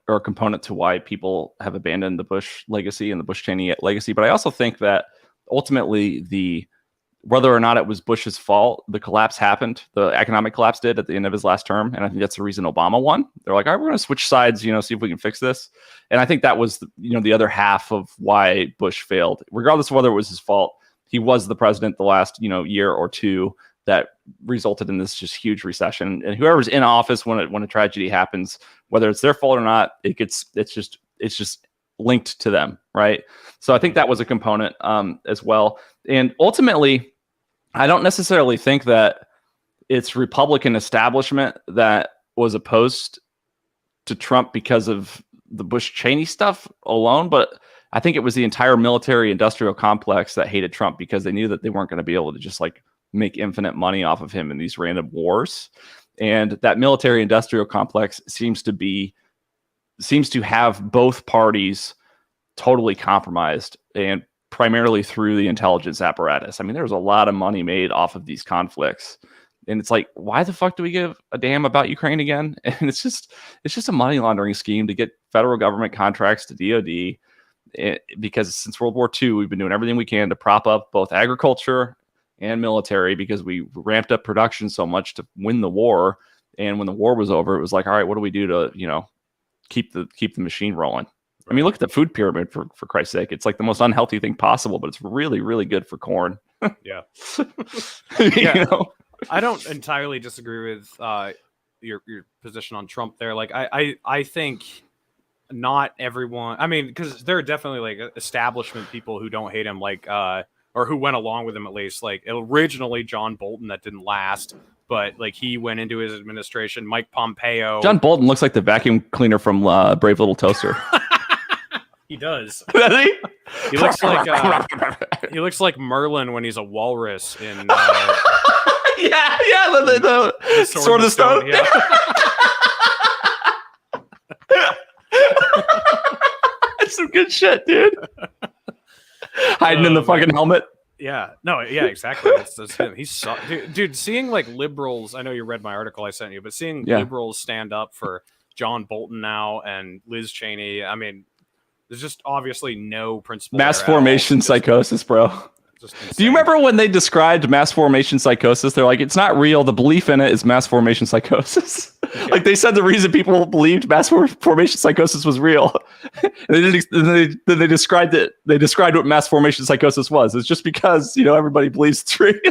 to why people have abandoned the Bush legacy and the Bush-Cheney legacy. But I also think that ultimately whether or not it was Bush's fault, the collapse happened. The economic collapse did at the end of his last term. And I think that's the reason Obama won. They're like, all right, we're going to switch sides, see if we can fix this. And I think that was, the other half of why Bush failed. Regardless of whether it was his fault, he was the president the last, year or two that resulted in this just huge recession. And whoever's in office when a tragedy happens, whether it's their fault or not, it's just linked to them, right? So I think that was a component as well. And ultimately, I don't necessarily think that it's Republican establishment that was opposed to Trump because of the Bush-Cheney stuff alone, but I think it was the entire military-industrial complex that hated Trump because they knew that they weren't going to be able to just like make infinite money off of him in these random wars. And that military-industrial complex seems to have both parties totally compromised, and primarily through the intelligence apparatus. There was a lot of money made off of these conflicts. And it's like, why the fuck do we give a damn about Ukraine again? And it's just a money laundering scheme to get federal government contracts to DOD. Because since World War II, we've been doing everything we can to prop up both agriculture and military because we ramped up production so much to win the war. And when the war was over, it was like, all right, what do we do to, keep the machine rolling? Right. Look at the food pyramid for Christ's sake. It's like the most unhealthy thing possible, but it's really, really good for corn. Yeah. Yeah. I don't entirely disagree with your position on Trump there. Like, I think not everyone, because there are definitely like establishment people who don't hate him, like or who went along with him at least. Like, originally John Bolton, that didn't last. but like he went into his administration. Mike Pompeo. John Bolton looks like the vacuum cleaner from Brave Little Toaster. He does. Does he? He looks like Merlin when he's a walrus in. The Sword of the Stone. Yeah. That's some good shit, dude. Hiding in the fucking helmet. Yeah. No. Yeah. Exactly. That's him. He's dude. Seeing like liberals. I know you read my article I sent you, but seeing liberals stand up for John Bolton now and Liz Cheney. I mean, there's just obviously no principle. Mass formation psychosis, bro. Do you remember when they described mass formation psychosis? They're like, it's not real. The belief in it is mass formation psychosis. Like they said, the reason people believed mass formation psychosis was real. Then they described it. They described what mass formation psychosis was. It's just because everybody believes it's real.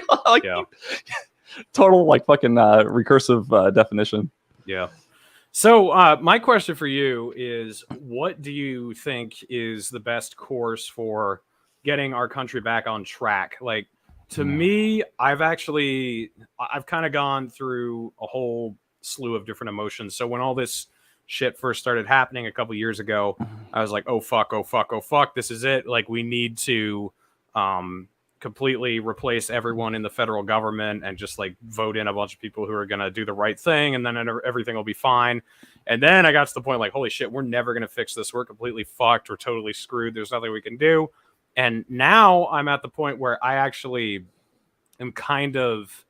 Total like fucking recursive definition. Yeah. So my question for you is, what do you think is the best course for getting our country back on track? Like, to me, I've kind of gone through a whole slew of different emotions. So when all this shit first started happening a couple years ago, I was like, oh fuck, this is it. Like, we need to completely replace everyone in the federal government and just like vote in a bunch of people who are going to do the right thing, and then everything will be fine. And then I got to the point like, holy shit, we're never going to fix this. We're completely fucked. We're totally screwed. There's nothing we can do. And now I'm at the point where I actually am kind of,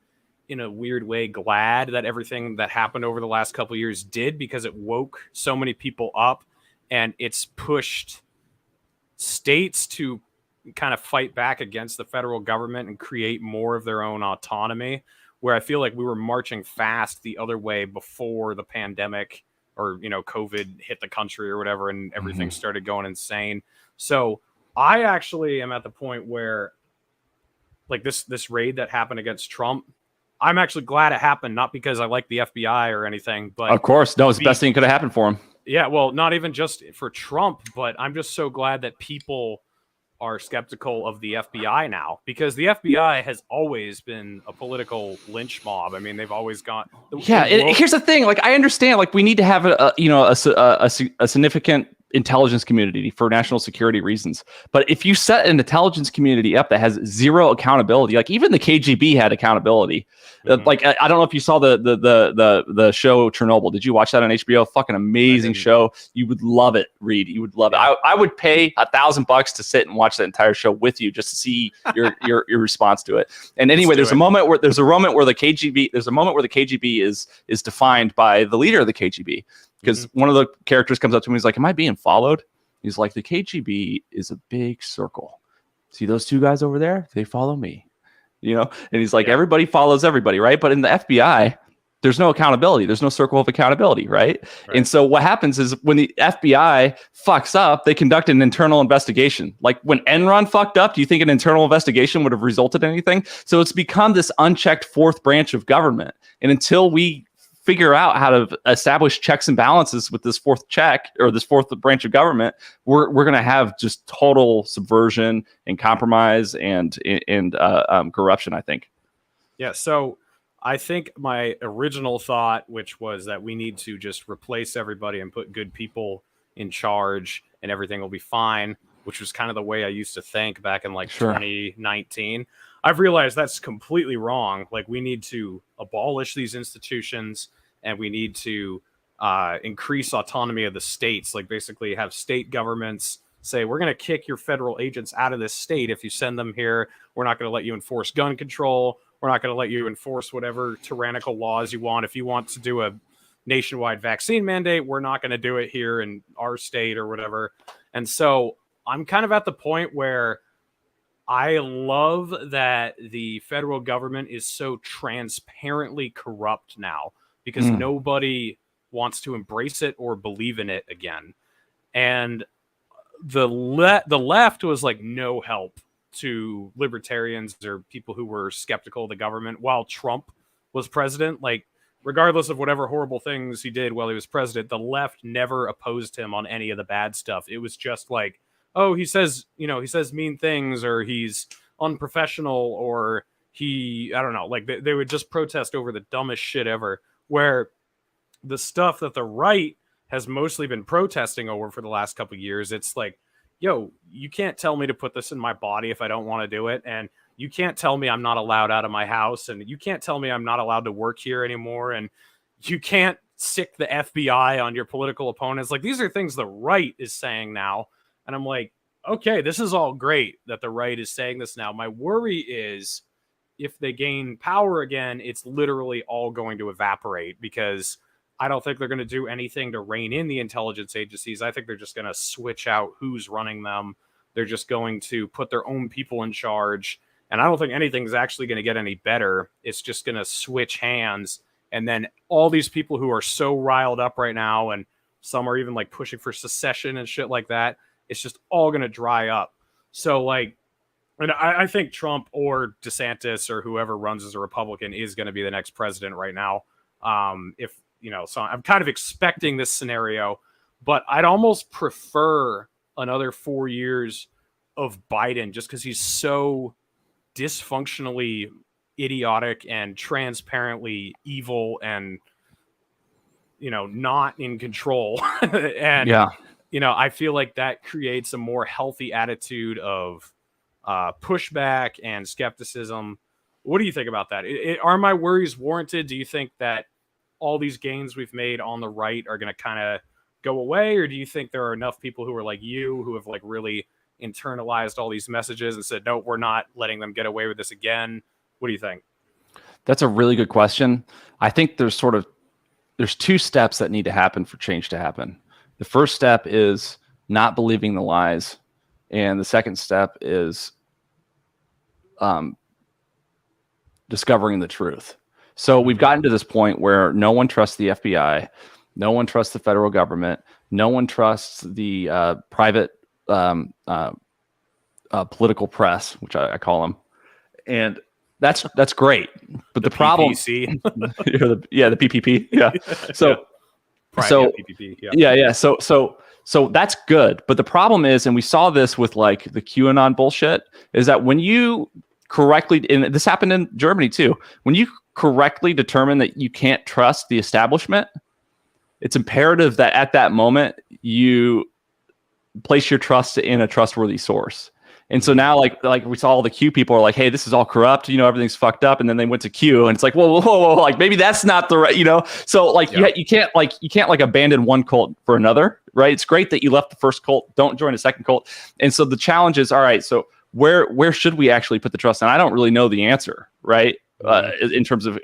in a weird way, glad that everything that happened over the last couple of years did, because it woke so many people up and it's pushed states to kind of fight back against the federal government and create more of their own autonomy, where I feel like we were marching fast the other way before the pandemic or, COVID hit the country or whatever, and everything started going insane. So I actually am at the point where, like, this raid that happened against Trump, I'm actually glad it happened, not because I like the FBI or anything, but of course, no, it's the best thing that could have happened for him. Yeah, well, not even just for Trump, but I'm just so glad that people are skeptical of the FBI now, because the FBI has always been a political lynch mob. I mean, they've always gone. Here's the thing. Like, I understand. Like, we need to have a significant intelligence community for national security reasons. But if you set an intelligence community up that has zero accountability, like even the KGB had accountability. Like, I don't know if you saw the show Chernobyl. Did you watch that on HBO? Fucking amazing show. You would love it, Reed. You would love it. I would pay $1,000 to sit and watch that entire show with you just to see your response to it. And anyway, there's a moment where the KGB is defined by the leader of the KGB. Because one of the characters comes up to me, he's like, am I being followed? He's like, the KGB is a big circle. See those two guys over there? They follow me. And he's like, everybody follows everybody, right? But in the FBI, there's no accountability. There's no circle of accountability, right? And so what happens is when the FBI fucks up, they conduct an internal investigation. Like when Enron fucked up, do you think an internal investigation would have resulted in anything? So it's become this unchecked fourth branch of government. And until we figure out how to establish checks and balances with this fourth branch of government, we're going to have just total subversion and compromise and corruption, I think. Yeah. So I think my original thought, which was that we need to just replace everybody and put good people in charge and everything will be fine, which was kind of the way I used to think back in 2019. I've realized that's completely wrong. Like, we need to abolish these institutions and we need to increase autonomy of the states. Like, basically have state governments say, we're going to kick your federal agents out of this state if you send them here. We're not going to let you enforce gun control. We're not going to let you enforce whatever tyrannical laws you want. If you want to do a nationwide vaccine mandate, we're not going to do it here in our state or whatever. And so I'm kind of at the point where I love that the federal government is so transparently corrupt now, because nobody wants to embrace it or believe in it again. And the left was like no help to libertarians or people who were skeptical of the government while Trump was president. Like, regardless of whatever horrible things he did while he was president, the left never opposed him on any of the bad stuff. It was just like, oh, he says mean things, or he's unprofessional, or I don't know, like they would just protest over the dumbest shit ever, where the stuff that the right has mostly been protesting over for the last couple of years, it's like, yo, you can't tell me to put this in my body if I don't want to do it. And you can't tell me I'm not allowed out of my house. And you can't tell me I'm not allowed to work here anymore. And you can't sick the FBI on your political opponents. Like, these are things the right is saying now. And I'm like, okay, this is all great that the right is saying this now. My worry is if they gain power again, it's literally all going to evaporate, because I don't think they're going to do anything to rein in the intelligence agencies. I think they're just going to switch out who's running them. They're just going to put their own people in charge. And I don't think anything's actually going to get any better. It's just going to switch hands. And then all these people who are so riled up right now, and some are even like pushing for secession and shit like that, it's just all going to dry up. So like, and I think Trump or DeSantis or whoever runs as a Republican is going to be the next president right now. If, you know, so I'm kind of expecting this scenario, but I'd almost prefer another 4 years of Biden, just because he's so dysfunctionally idiotic and transparently evil and, you know, not in control. And, you know, I feel like that creates a more healthy attitude of pushback and skepticism. What do you think about that? Are my worries warranted? Do you think that all these gains we've made on the right are going to kind of go away? Or do you think there are enough people who are like you, who have like really internalized all these messages and said, no, we're not letting them get away with this again? What do you think? That's a really good question. I think there's two steps that need to happen for change to happen. The first step is not believing the lies. And the second step is discovering the truth. So we've gotten to this point where no one trusts the FBI, no one trusts the federal government, no one trusts the private political press, which I call them, and that's great. But the problem, PPC. the PPP, yeah. PPP, So that's good. But the problem is, and we saw this with like the QAnon bullshit, is that when you correctly, and this happened in Germany too, when you correctly determine that you can't trust the establishment, it's imperative that at that moment you place your trust in a trustworthy source. And so now, like we saw all the Q people are like, hey, this is all corrupt, you know, everything's fucked up. And then they went to Q, and it's like, whoa, like maybe that's not the right, you know. So like you can't abandon one cult for another, right? It's great that you left the first cult, don't join a second cult. And so the challenge is, all right, so where should we actually put the trust? And I don't really know the answer, right? In terms of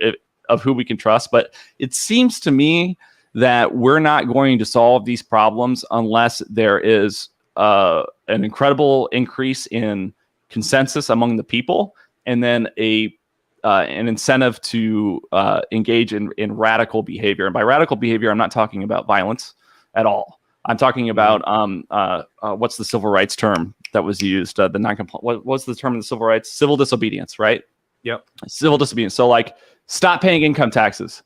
who we can trust, but it seems to me that we're not going to solve these problems unless there is an incredible increase in consensus among the people, and then an incentive to engage in radical behavior. And by radical behavior, I'm not talking about violence at all. I'm talking about what's the civil rights term that was used? The what was the term in the civil rights? Civil disobedience, right? Yep. Civil disobedience. So like, stop paying income taxes.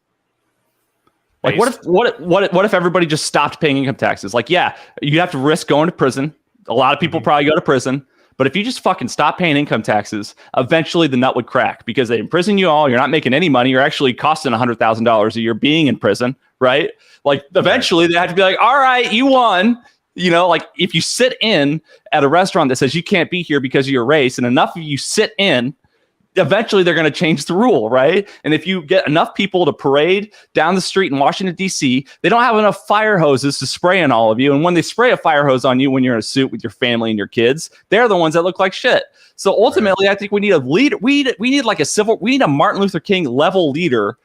Like, what if everybody just stopped paying income taxes? Like, yeah, you have to risk going to prison. A lot of people probably go to prison. But if you just fucking stop paying income taxes, eventually the nut would crack, because they imprison you all. You're not making any money. You're actually costing $100,000 a year being in prison, right? Like, eventually they have to be like, all right, you won. You know, like if you sit in at a restaurant that says you can't be here because of your race, and enough of you sit in, eventually they're going to change the rule, right? And if you get enough people to parade down the street in Washington, D.C., they don't have enough fire hoses to spray on all of you. And when they spray a fire hose on you when you're in a suit with your family and your kids, they're the ones that look like shit. So ultimately, I think we need a leader. We need a Martin Luther King level leader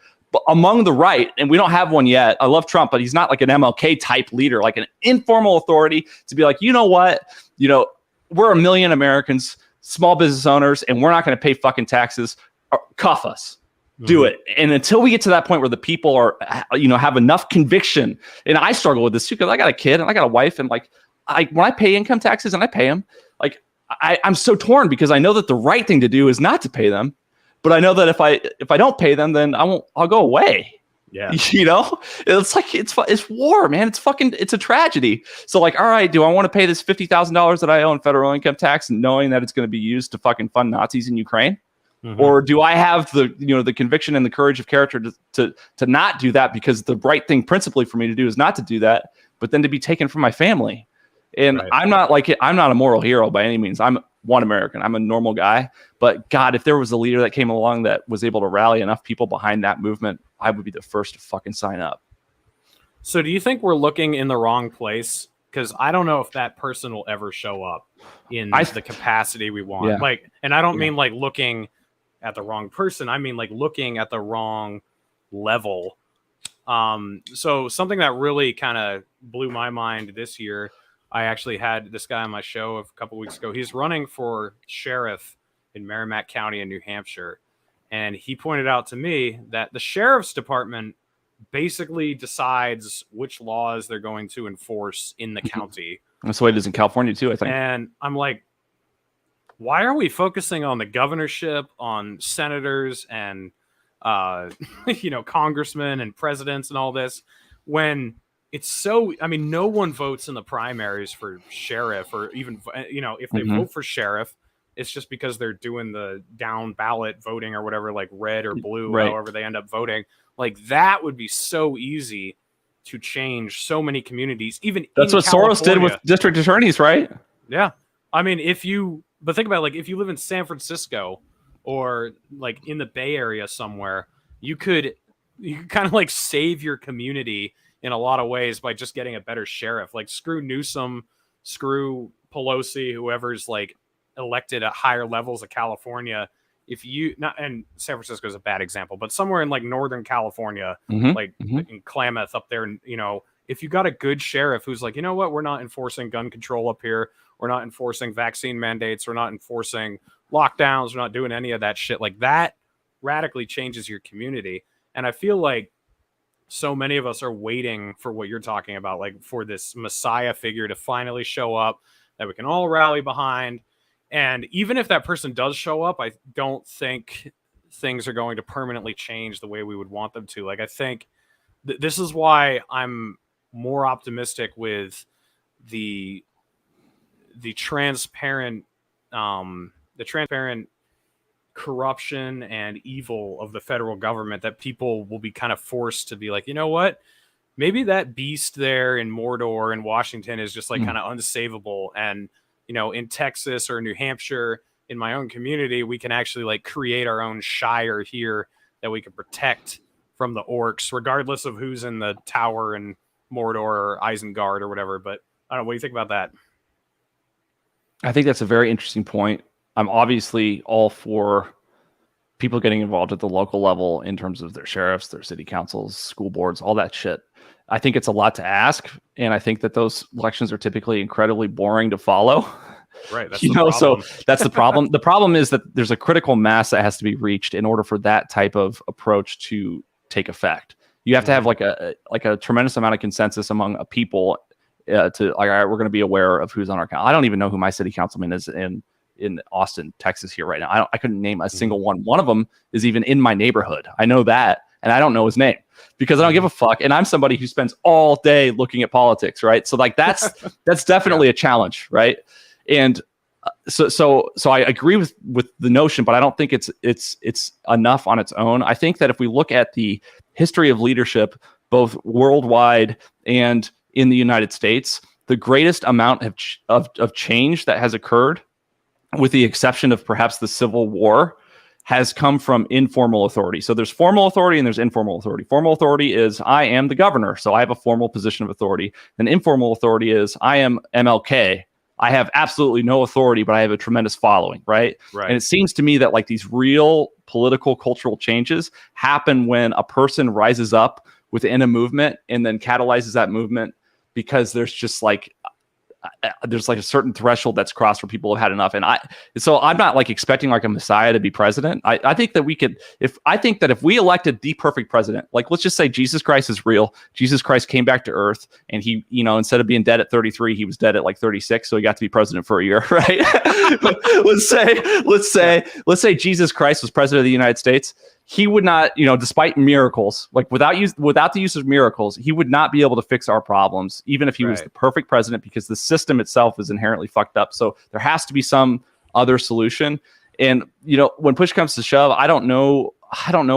among the right. And we don't have one yet. I love Trump, but he's not like an MLK type leader, like an informal authority to be like, you know what? You know, we're 1 million Americans, small business owners, and we're not going to pay fucking taxes. Cuff us. Do it. And until we get to that point where the people are, you know, have enough conviction, and I struggle with this too, because I got a kid and I got a wife, and like, when I pay income taxes, and I pay them, like I'm so torn, because I know that the right thing to do is not to pay them, but I know that if I don't pay them, then I'll go away. Yeah. You know, it's like, it's war, man. It's a tragedy. So like, all right, do I want to pay this $50,000 that I owe in federal income tax, knowing that it's going to be used to fucking fund Nazis in Ukraine? Or do I have the conviction and the courage of character to not do that, because the right thing principally for me to do is not to do that, but then to be taken from my family? And I'm not a moral hero by any means. I'm one American. I'm a normal guy. But God, if there was a leader that came along that was able to rally enough people behind that movement, I would be the first to fucking sign up. So do you think we're looking in the wrong place? Because I don't know if that person will ever show up in the capacity we want. Yeah. And I don't mean like looking at the wrong person. I mean like looking at the wrong level. So something that really kind of blew my mind this year, I actually had this guy on my show a couple weeks ago. He's running for sheriff in Merrimack County in New Hampshire. And he pointed out to me that the sheriff's department basically decides which laws they're going to enforce in the county. That's the way it is in California too, I think. And I'm like, why are we focusing on the governorship, on senators and congressmen and presidents and all this, when it's so, I mean, no one votes in the primaries for sheriff, or even, if they vote for sheriff, it's just because they're doing the down ballot voting or whatever, like red or blue, however they end up voting. Like that would be so easy to change so many communities. Even that's what California. Soros did with district attorneys, right? Yeah. I mean, but think about it, like if you live in San Francisco or like in the Bay Area somewhere, you could kind of like save your community in a lot of ways by just getting a better sheriff. Like screw Newsom, screw Pelosi, whoever's like elected at higher levels of California. If you and San Francisco is a bad example, but somewhere in like Northern California, like in Klamath up there, if you got a good sheriff who's like, you know what, we're not enforcing gun control up here. We're not enforcing vaccine mandates. We're not enforcing lockdowns. We're not doing any of that shit. Like that radically changes your community. And I feel like so many of us are waiting for what you're talking about, like for this messiah figure to finally show up that we can all rally behind. And even if that person does show up, I don't think things are going to permanently change the way we would want them to. Like, I think this is why I'm more optimistic with the transparent corruption and evil of the federal government, that people will be kind of forced to be like, you know what, maybe that beast there in Mordor and Washington is just like kind of unsavable. And, in Texas or New Hampshire, in my own community, we can actually like create our own shire here that we can protect from the orcs, regardless of who's in the tower in Mordor or Isengard or whatever. But I don't know. What do you think about that? I think that's a very interesting point. I'm obviously all for people getting involved at the local level in terms of their sheriffs, their city councils, school boards, all that shit. I think it's a lot to ask, and I think that those elections are typically incredibly boring to follow. Right. That's so that's the problem. The problem is that there's a critical mass that has to be reached in order for that type of approach to take effect. You have to have like a tremendous amount of consensus among a people to like, all right, we're going to be aware of who's on our council. I don't even know who my city councilman is in Austin, Texas here right now. I couldn't name a single one. One of them is even in my neighborhood. I know that, and I don't know his name because I don't give a fuck. And I'm somebody who spends all day looking at politics, right? So like that's definitely a challenge, right? And so I agree with the notion, but I don't think it's enough on its own. I think that if we look at the history of leadership, both worldwide and in the United States, the greatest amount of change that has occurred, with the exception of perhaps the Civil War, has come from informal authority. So there's formal authority and there's informal authority. Formal authority is I am the governor, so I have a formal position of authority. And informal authority is I am MLK. I have absolutely no authority, but I have a tremendous following, right? And it seems to me that like these real political, cultural changes happen when a person rises up within a movement and then catalyzes that movement, because there's just like a certain threshold that's crossed where people have had enough. And I'm not like expecting like a messiah to be president. I think that if we elected the perfect president, like let's just say Jesus Christ is real. Jesus Christ came back to earth, and he, instead of being dead at 33, he was dead at like 36. So he got to be president for a year, right? let's say Jesus Christ was president of the United States. He would not, despite miracles, like without the use of miracles, he would not be able to fix our problems, even if he was the perfect president, because the system itself is inherently fucked up. So there has to be some other solution. And when push comes to shove, I don't know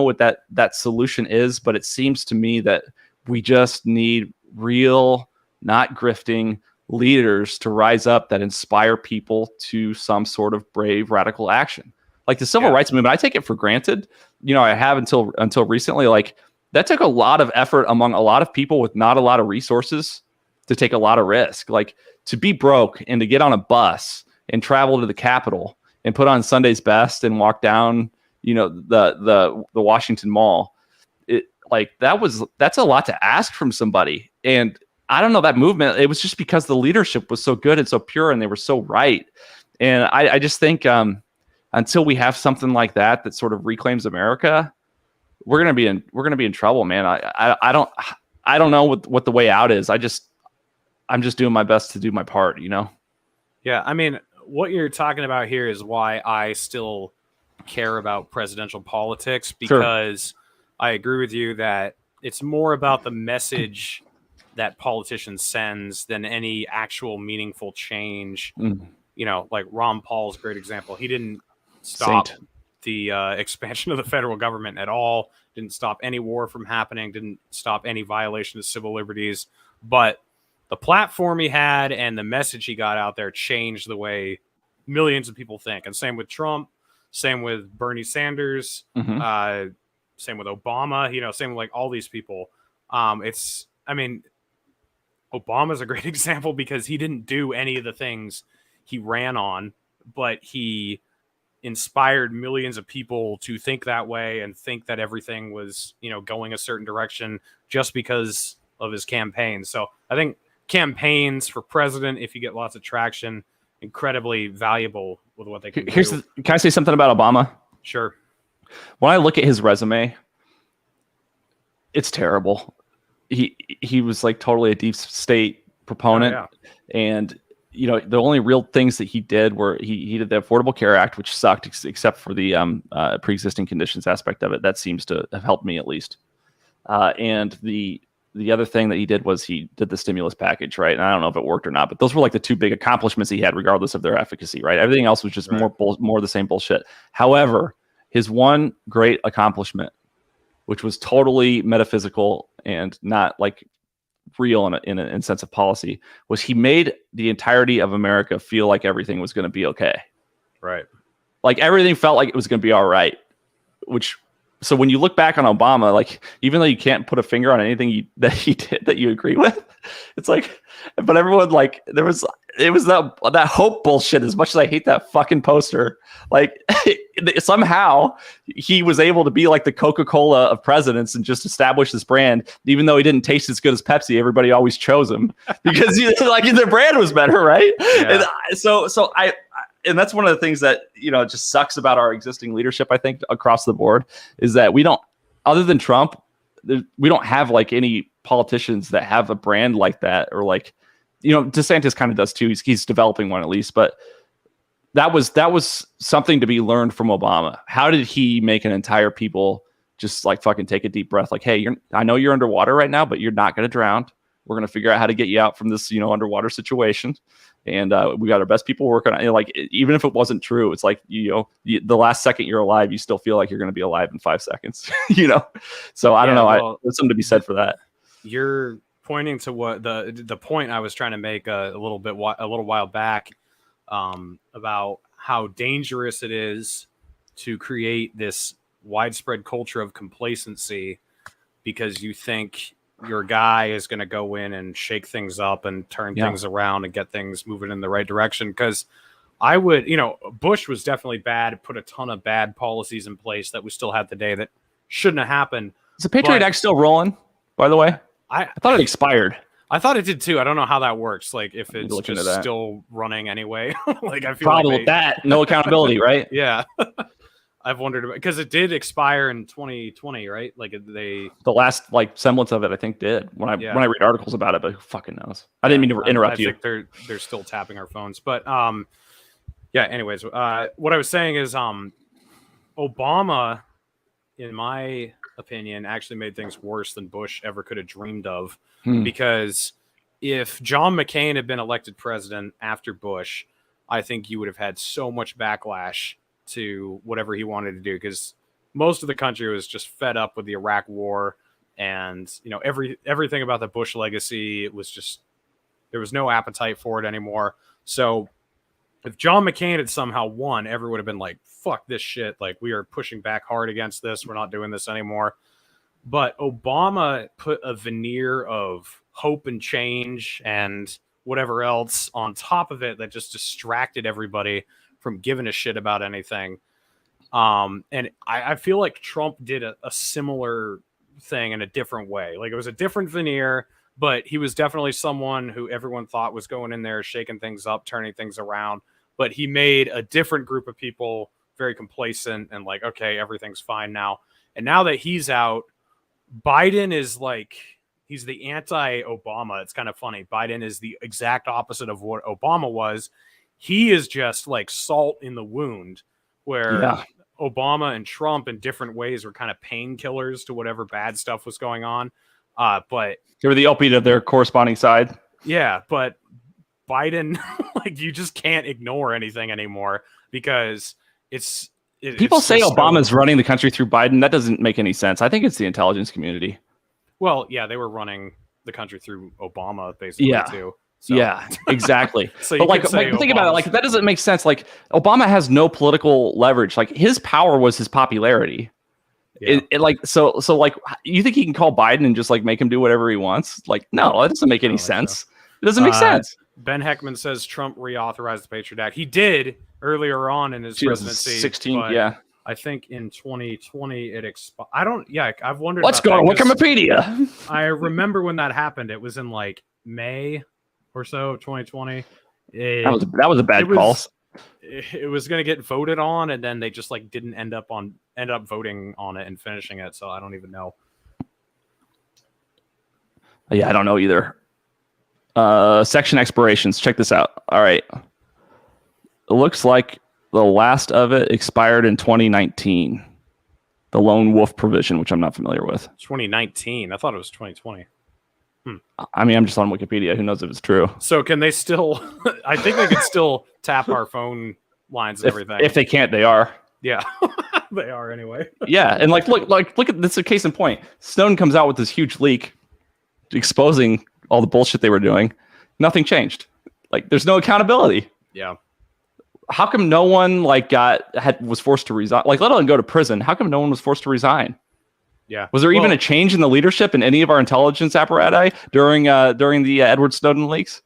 what that solution is, but it seems to me that we just need real, not grifting leaders to rise up that inspire people to some sort of brave radical action. Like the civil rights movement, I take it for granted. I have until recently. Like that took a lot of effort among a lot of people with not a lot of resources to take a lot of risk. Like to be broke and to get on a bus and travel to the Capitol and put on Sunday's best and walk down, the Washington Mall. That's a lot to ask from somebody. And I don't know, that movement, it was just because the leadership was so good and so pure and they were so right. And I just think until we have something like that sort of reclaims America, we're gonna be in trouble, man. I don't know what the way out is. I'm just doing my best to do my part, Yeah, I mean, what you're talking about here is why I still care about presidential politics, because I agree with you that it's more about the message that politicians sends than any actual meaningful change. Like Ron Paul's a great example. He didn't stop the expansion of the federal government at all, didn't stop any war from happening, didn't stop any violation of civil liberties, but the platform he had and the message he got out there changed the way millions of people think. And same with Trump, same with Bernie Sanders, same with Obama, same with like all these people. Obama's a great example because he didn't do any of the things he ran on, but he inspired millions of people to think that way and think that everything was, going a certain direction just because of his campaign. So I think campaigns for president, if you get lots of traction, incredibly valuable with what they can do. Can I say something about Obama? Sure. When I look at his resume, it's terrible. He was like totally a deep state proponent. And the only real things that he did were he did the Affordable Care Act, which sucked except for the pre-existing conditions aspect of it. That seems to have helped me at least. And the other thing that he did was he did the stimulus package, right? And I don't know if it worked or not, but those were like the two big accomplishments he had, regardless of their efficacy, right? Everything else was just more the same bullshit. However, his one great accomplishment, which was totally metaphysical and not like real in a sense of policy, was he made the entirety of America feel like everything was going to be okay. Right. Like everything felt like it was going to be all right, so when you look back on Obama, like even though you can't put a finger on anything that he did that you agree with, it's like, but everyone like it was that hope bullshit. As much as I hate that fucking poster, like somehow he was able to be like the Coca-Cola of presidents and just establish this brand, even though he didn't taste as good as Pepsi. Everybody always chose him because like their brand was better, right? Yeah. And and that's one of the things that, just sucks about our existing leadership, I think, across the board, is that we don't, other than Trump, we don't have like any politicians that have a brand like that, or like, DeSantis kind of does too. He's developing one at least, but that was something to be learned from Obama. How did he make an entire people just like fucking take a deep breath? Like, hey, I know you're underwater right now, but you're not going to drown. We're going to figure out how to get you out from this, underwater situation. And we got our best people working on it. Like, even if it wasn't true, it's like, the last second you're alive, you still feel like you're going to be alive in 5 seconds, So I don't know. There's something to be said for that. You're pointing to what the point I was trying to make a little while back about how dangerous it is to create this widespread culture of complacency because you think your guy is going to go in and shake things up and turn things around and get things moving in the right direction. Because I would, Bush was definitely bad, put a ton of bad policies in place that we still have today that shouldn't have happened. Is the Patriot Act still rolling, by the way? I thought it expired. I thought it did too. I don't know how that works. Like if it's just still running anyway. Like I feel problem with that. No accountability, right? Yeah. I've wondered about, because it did expire in 2020, right? Like the last like semblance of it, I think did when I read articles about it, but who fucking knows? I didn't mean to interrupt you. I think they're still tapping our phones, but anyways, what I was saying is Obama, in my opinion, actually made things worse than Bush ever could have dreamed of, because if John McCain had been elected president after Bush, I think you would have had so much backlash to whatever he wanted to do, because most of the country was just fed up with the Iraq War, and everything about the Bush legacy. It was just, there was no appetite for it anymore. So if John McCain had somehow won, everyone would have been like, fuck this shit. Like, we are pushing back hard against this. We're not doing this anymore. But Obama put a veneer of hope and change and whatever else on top of it that just distracted everybody from giving a shit about anything. And I feel like Trump did a similar thing in a different way. Like, it was a different veneer, but he was definitely someone who everyone thought was going in there, shaking things up, turning things around. But he made a different group of people very complacent and like, okay, everything's fine now. And now that he's out, Biden is like, he's the anti-Obama. It's kind of funny. Biden is the exact opposite of what Obama was. He is just like salt in the wound, where Obama and Trump in different ways were kind of painkillers to whatever bad stuff was going on. But they were the opiate of their corresponding side. Yeah, but Biden, like, you just can't ignore anything anymore, because people say Obama's running the country through Biden. That doesn't make any sense. I think it's the intelligence community. Well, yeah, they were running the country through Obama, basically, too. So. Yeah, exactly. So but like think about it. Like, that doesn't make sense. Like, Obama has no political leverage. Like, his power was his popularity. Yeah. So like, you think he can call Biden and just like make him do whatever he wants? Like, no, that doesn't make any sense. So. It doesn't make sense. Ben Heckman says Trump reauthorized the Patriot Act. He did earlier on in his presidency. 2016, yeah. I think in 2020 it expired. I don't. Yeah, I've wondered. Let's go to Wikipedia. I remember when that happened. It was in like May or so of 2020. That was a bad call. It was going to get voted on, and then they just like didn't end up voting on it and finishing it. So I don't even know. Yeah, I don't know either. Section expirations. Check this out. All right. It looks like the last of it expired in 2019. The lone wolf provision, which I'm not familiar with. 2019. I thought it was 2020. I mean, I'm just on Wikipedia. Who knows if it's true? So can they still? I think they can still tap our phone lines and everything. If they can't, they are. Yeah, they are anyway. Yeah, and look at this. A case in point. Snowden comes out with this huge leak, exposing all the bullshit they were doing. Nothing changed. Like, there's no accountability. Yeah. How come no one was forced to resign? Like, let alone go to prison. How come no one was forced to resign? Yeah. Was there even a change in the leadership in any of our intelligence apparatus during the Edward Snowden leaks?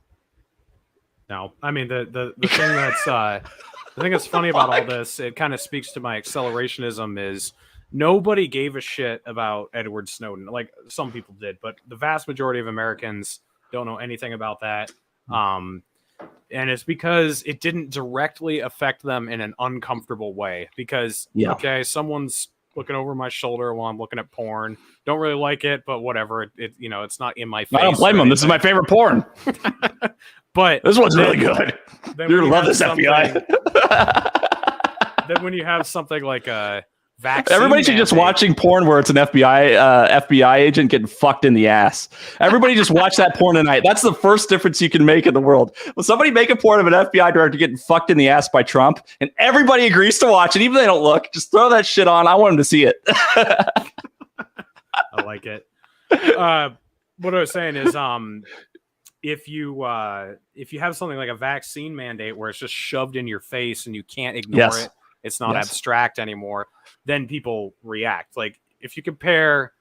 No. I mean, the thing that's funny about all this, it kind of speaks to my accelerationism, is nobody gave a shit about Edward Snowden. Like, some people did, but the vast majority of Americans don't know anything about that. And it's because it didn't directly affect them in an uncomfortable way. Because, okay, someone's looking over my shoulder while I'm looking at porn. Don't really like it, but whatever. It's not in my face. I don't blame them. This is my favorite porn. But this one's really good. You're gonna love this, FBI. Then when you have something like a vaccine, everybody should just watching porn where it's an FBI agent getting fucked in the ass. Everybody just watch that porn tonight. That's the first difference you can make in the world. Will somebody make a porn of an FBI director getting fucked in the ass by Trump, and everybody agrees to watch it, even if they don't look? Just throw that shit on. I want them to see it. I like it. What I was saying is, if you have something like a vaccine mandate where it's just shoved in your face and you can't ignore it, it's not abstract anymore, then people react. Like, if you compare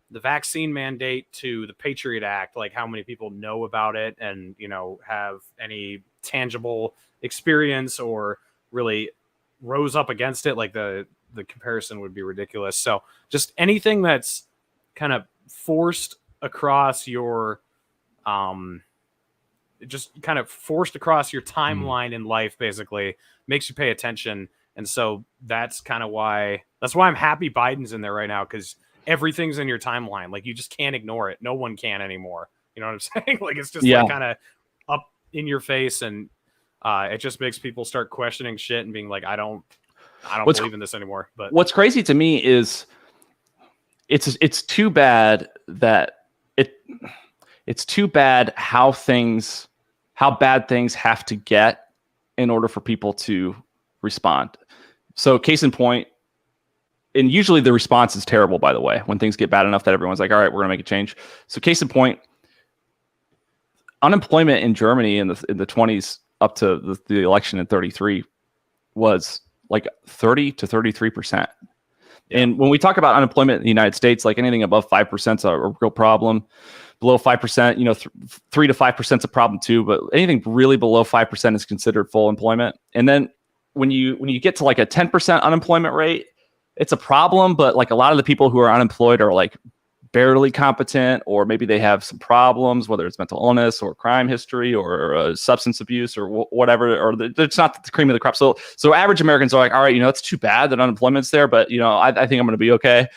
the vaccine mandate to the Patriot Act, like how many people know about it and, have any tangible experience or really rose up against it, like the comparison would be ridiculous. So just anything that's kind of forced across your timeline in life, basically makes you pay attention. And so that's why I'm happy Biden's in there right now, because everything's in your timeline. Like, you just can't ignore it. No one can anymore. You know what I'm saying? Like, it's just like kind of up in your face, and it just makes people start questioning shit and being like, I don't believe in this anymore. But what's crazy to me is it's too bad that it's too bad how bad things have to get in order for people to respond. So case in point, and usually the response is terrible, by the way, when things get bad enough that everyone's like, all right, we're going to make a change. So case in point, unemployment in Germany in the 20s up to the election in 33 was like 30 to 33%. And when we talk about unemployment in the United States, like anything above 5% is a real problem. Below 5%, 3 to 5% is a problem too. But anything really below 5% is considered full employment. And then when you get to like a 10% unemployment rate, it's a problem. But like a lot of the people who are unemployed are like barely competent, or maybe they have some problems, whether it's mental illness or crime history or substance abuse or whatever, or it's not the cream of the crop. So average Americans are like, all right, it's too bad that unemployment's there, but I think I'm going to be okay.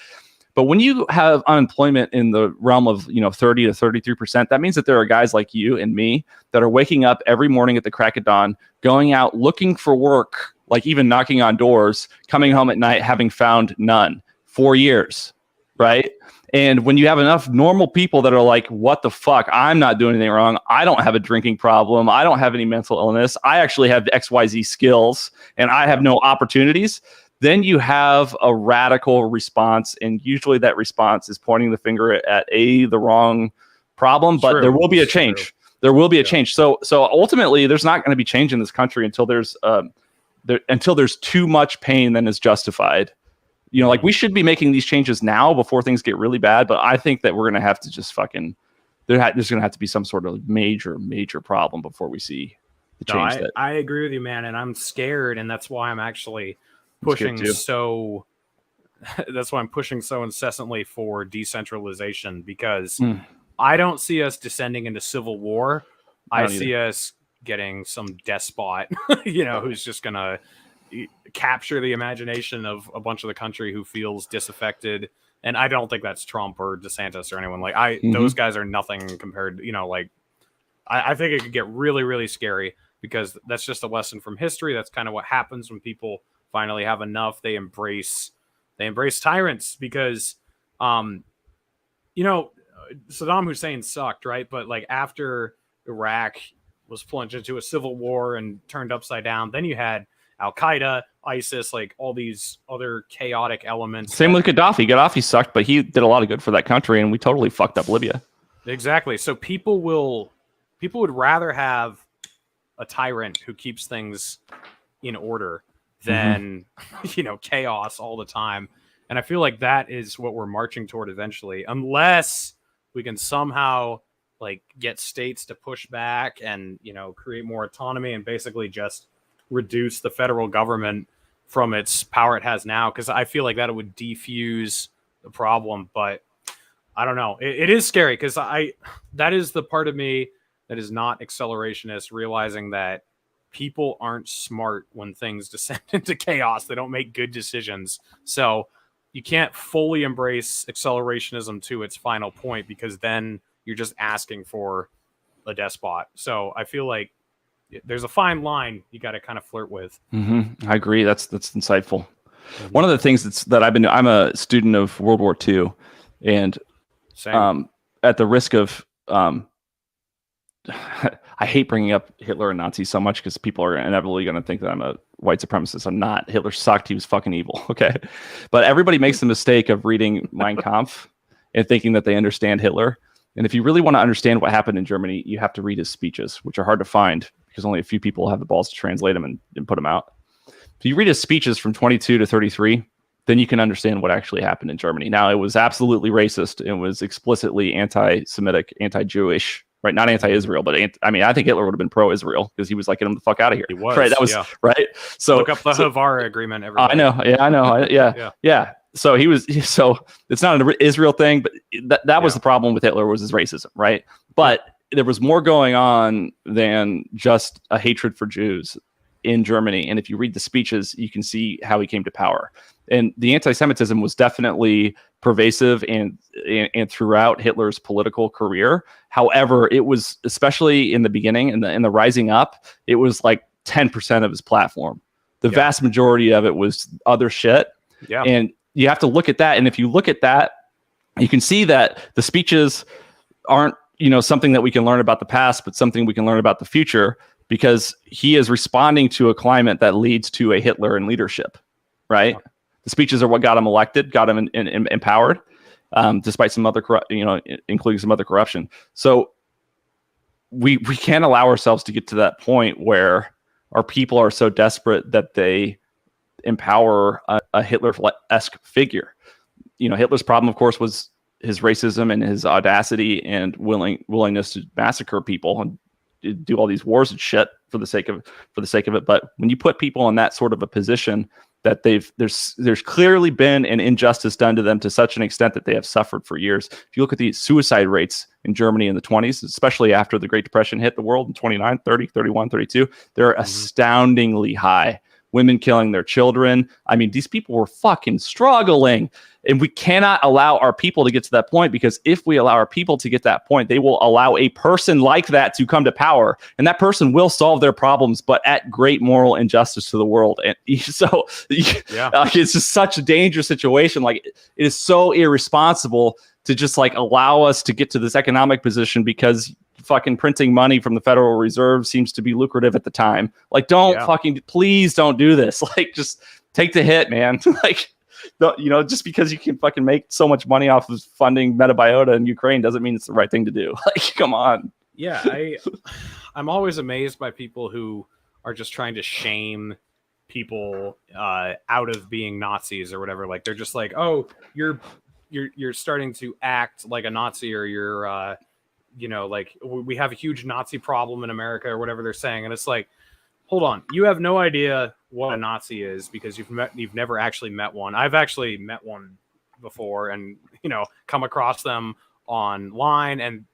But when you have unemployment in the realm of 30 to 33%, that means that there are guys like you and me that are waking up every morning at the crack of dawn, going out looking for work, like even knocking on doors, coming home at night having found none. 4 years, right? And when you have enough normal people that are like, what the fuck? I'm not doing anything wrong. I don't have a drinking problem. I don't have any mental illness. I actually have XYZ skills and I have no opportunities. Then you have a radical response. And usually that response is pointing the finger at the wrong problem, but there will be a change. There will be a change. So ultimately there's not going to be change in this country until there's too much pain that is justified. Like we should be making these changes now before things get really bad. But I think that we're going to have to just there's going to have to be some sort of major problem before we see the change. I agree with you, man. And I'm scared. And that's why I'm actually pushing that's why I'm pushing so incessantly for decentralization, because I don't see us descending into civil war. I see us getting some despot, who's just going to capture the imagination of a bunch of the country who feels disaffected. And I don't think that's Trump or DeSantis or anyone. Like those guys are nothing compared, I think it could get really, really scary, because that's just a lesson from history. That's kind of what happens when people finally have enough. They embrace tyrants, because Saddam Hussein sucked, right? But like after Iraq was plunged into a civil war and turned upside down, then you had Al-Qaeda, ISIS, like all these other chaotic elements. Same with Gaddafi. Gaddafi sucked, but he did a lot of good for that country, and we totally fucked up Libya. Exactly. So people would rather have a tyrant who keeps things in order than chaos all the time. And I feel like that is what we're marching toward eventually, unless we can somehow like get states to push back and create more autonomy and basically just reduce the federal government from its power it has now, because I feel like that would defuse the problem. But I don't know. It is scary, because that is the part of me that is not accelerationist, realizing that people aren't smart when things descend into chaos. They don't make good decisions. So you can't fully embrace accelerationism to its final point, because then you're just asking for a despot. So I feel like there's a fine line you got to kind of flirt with. I agree. That's insightful. One of the things that I'm a student of World War II, and at the risk of, I hate bringing up Hitler and Nazis so much, because people are inevitably going to think that I'm a white supremacist. I'm not. Hitler sucked. He was fucking evil. Okay. But everybody makes the mistake of reading Mein Kampf and thinking that they understand Hitler. And if you really want to understand what happened in Germany, you have to read his speeches, which are hard to find because only a few people have the balls to translate them and put them out. If you read his speeches from 22 to 33, then you can understand what actually happened in Germany. Now, it was absolutely racist. It was explicitly anti-Semitic, anti-Jewish, right? Not anti-Israel, but I think Hitler would have been pro-Israel, because he was like, get him the fuck out of here. He was, right? That was right. So look up the Havara Agreement. I know. Yeah. So it's not an Israel thing, but that was the problem with Hitler, was his racism, right? But there was more going on than just a hatred for Jews in Germany. And if you read the speeches, you can see how he came to power. And the anti-Semitism was definitely pervasive and throughout Hitler's political career. However, it was, especially in the beginning and in the rising up, it was like 10% of his platform. The vast majority of it was other shit. Yeah. And you have to look at that. And if you look at that, you can see that the speeches aren't, something that we can learn about the past, but something we can learn about the future, because he is responding to a climate that leads to a Hitler in leadership. right? Yeah. The speeches are what got him elected, got him empowered, despite some other, including some other corruption. So we can't allow ourselves to get to that point where our people are so desperate that they empower a Hitler-esque figure. Hitler's problem, of course, was his racism and his audacity and willingness to massacre people and do all these wars and shit for the sake of it. But when you put people in that sort of a position that there's clearly been an injustice done to them to such an extent that they have suffered for years. If you look at the suicide rates in Germany in the 20s, especially after the Great Depression hit the world in 29, 30, 31, 32, they're astoundingly high. Women killing their children. I mean, these people were fucking struggling. And we cannot allow our people to get to that point, because if we allow our people to get to that point, they will allow a person like that to come to power. And that person will solve their problems, but at great moral injustice to the world. And so it's just such a dangerous situation. Like, it is so irresponsible to just like allow us to get to this economic position because fucking printing money from the Federal Reserve seems to be lucrative at the time. Like, please don't do this. Like, just take the hit, man. Like, just because you can fucking make so much money off of funding Metabiota in Ukraine doesn't mean it's the right thing to do. Like, come on. Yeah, I'm always amazed by people who are just trying to shame people out of being Nazis or whatever. Like, they're just like, oh, you're starting to act like a Nazi, or you're like, we have a huge Nazi problem in America, or whatever they're saying. And it's like, hold on, you have no idea what a Nazi is because you've never actually met one. I've actually met one before, and come across them online, and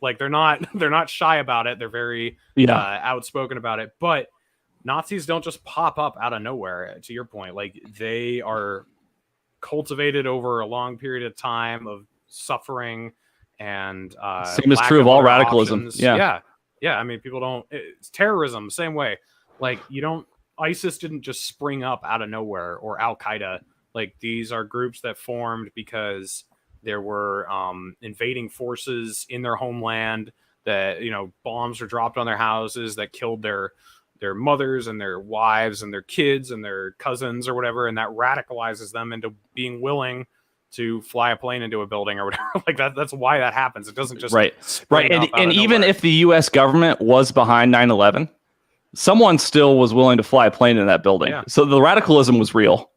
like they're not shy about it. They're very outspoken about it. But Nazis don't just pop up out of nowhere. To your point, like, they are cultivated over a long period of time of suffering, and same is true of all radicalism. Yeah. I mean, it's terrorism, same way. Like, ISIS didn't just spring up out of nowhere, or Al Qaeda. Like, these are groups that formed because there were invading forces in their homeland, that bombs were dropped on their houses that killed their mothers and their wives and their kids and their cousins or whatever, and that radicalizes them into being willing to fly a plane into a building or whatever. Like, that's why that happens. It doesn't just right. And even if the U.S. government was behind 9/11, someone still was willing to fly a plane in that building. Yeah. So the radicalism was real,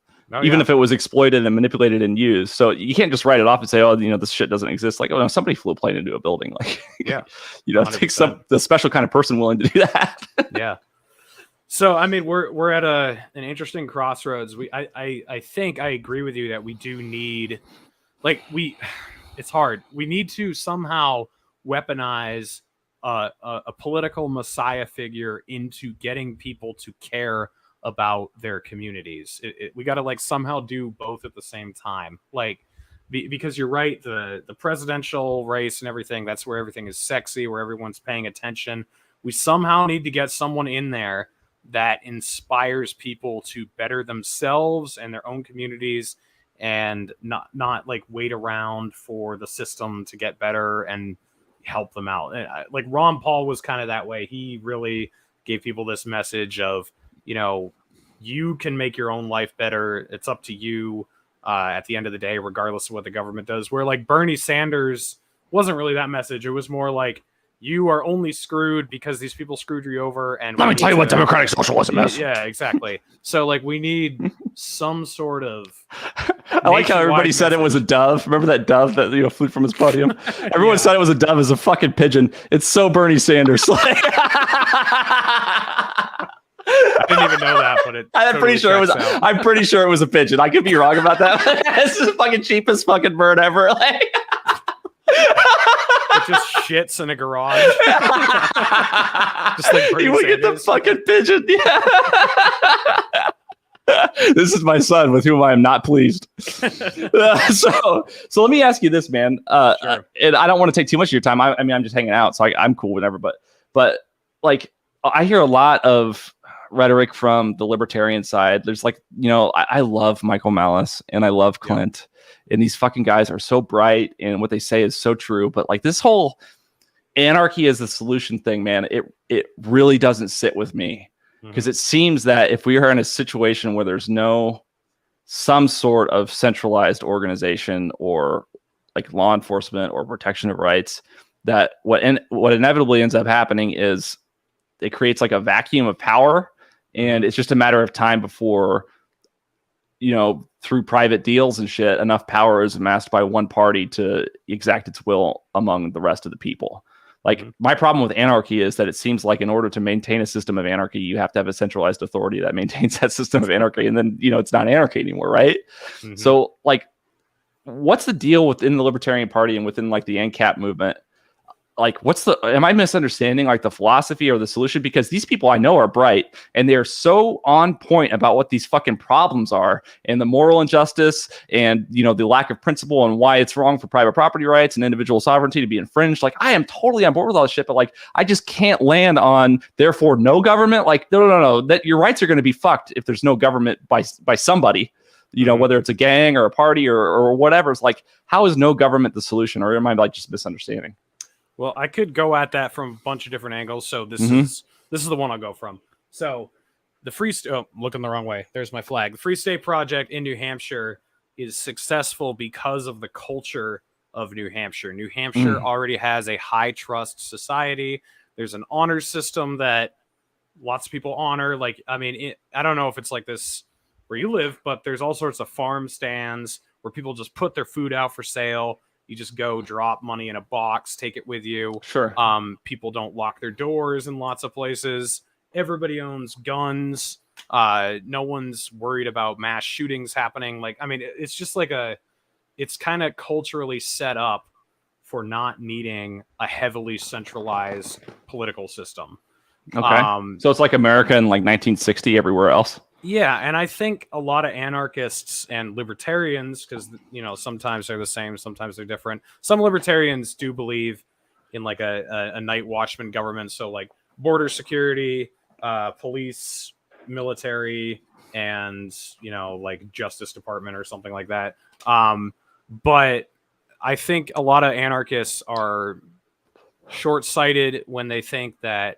even if it was exploited and manipulated and used. So you can't just write it off and say, oh, this shit doesn't exist. Like, oh no, somebody flew a plane into a building. Like, it takes the special kind of person willing to do that. Yeah. So, I mean, we're at an interesting crossroads. I think I agree with you that we do need, it's hard. We need to somehow weaponize a political messiah figure into getting people to care about their communities. We got to somehow do both at the same time. Because you're right, the presidential race and everything, that's where everything is sexy, where everyone's paying attention. We somehow need to get someone in there that inspires people to better themselves and their own communities, and not wait around for the system to get better and help them out. Like, Ron Paul was kind of that way. He really gave people this message of, you can make your own life better. It's up to you at the end of the day, regardless of what the government does. Where Bernie Sanders wasn't really that message. It was more like, you are only screwed because these people screwed you over. And let me tell you what democratic socialism is. Yeah, exactly. So we need some sort of. I like how everybody said it was a dove. Remember that dove that flew from his podium? Everyone said it was a dove. As a fucking pigeon. It's so Bernie Sanders. I didn't even know that, but I'm pretty sure it was. I'm pretty sure it was a pigeon. I could be wrong about that. It's the fucking cheapest fucking bird ever. It just shits in a garage. Just like you would get the fucking pigeon. Yeah. This is my son with whom I am not pleased. So let me ask you this, man. Sure. And I don't want to take too much of your time. I mean, I'm just hanging out, so I'm cool whenever. But I hear a lot of rhetoric from the libertarian side. There's I love Michael Malice and I love Clint. Yeah. And these fucking guys are so bright, and what they say is so true. But this whole anarchy as the solution thing, man, it really doesn't sit with me. Because it seems that if we are in a situation where there's some sort of centralized organization or like law enforcement or protection of rights, that what inevitably ends up happening is it creates like a vacuum of power, and it's just a matter of time before, through private deals and shit, enough power is amassed by one party to exact its will among the rest of the people. Like my problem with anarchy is that it seems like in order to maintain a system of anarchy, you have to have a centralized authority that maintains that system of anarchy. And then, it's not anarchy anymore. Right. So like, what's the deal within the Libertarian Party and within like the ANCAP movement? Like, am I misunderstanding like the philosophy or the solution? Because these people I know are bright and they're so on point about what these fucking problems are and the moral injustice and, the lack of principle and why it's wrong for private property rights and individual sovereignty to be infringed. Like, I am totally on board with all this shit, but like, I just can't land on therefore no government. Like, no, that your rights are going to be fucked if there's no government by somebody, whether it's a gang or a party or whatever. It's like, how is no government the solution? Or am I like just misunderstanding? Well, I could go at that from a bunch of different angles. So this is the one I'll go from. So the looking the wrong way. There's my flag. The Free State Project in New Hampshire is successful because of the culture of New Hampshire. New Hampshire already has a high trust society. There's an honor system that lots of people honor. Like, I mean, I don't know if it's like this where you live, but there's all sorts of farm stands where people just put their food out for sale. You just go drop money in a box, take it with you. Sure. People don't lock their doors in lots of places. Everybody owns guns. No one's worried about mass shootings happening. Like, I mean, it's just like it's kind of culturally set up for not needing a heavily centralized political system. Okay. So it's like America in like 1960 everywhere else. Yeah, and I think a lot of anarchists and libertarians, because sometimes they're the same, sometimes they're different. Some libertarians do believe in like a night watchman government, so like border security, police, military, and like Justice Department or something like that. But I think a lot of anarchists are short-sighted when they think that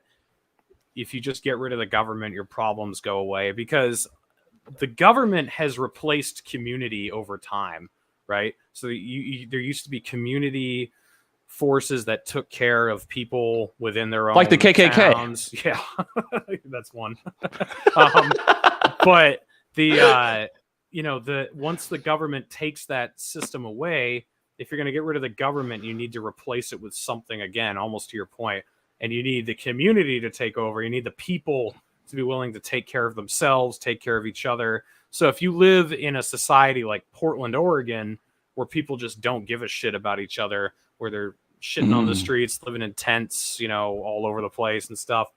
if you just get rid of the government, your problems go away, because the government has replaced community over time, right? So there used to be community forces that took care of people within their own, like the KKK. Towns. Yeah, that's one. But once the government takes that system away, if you're going to get rid of the government, you need to replace it with something, again, almost to your point. And you need the community to take over. You need the people to be willing to take care of themselves, take care of each other. So if you live in a society like Portland, Oregon, where people just don't give a shit about each other, where they're shitting on the streets, living in tents, all over the place and stuff,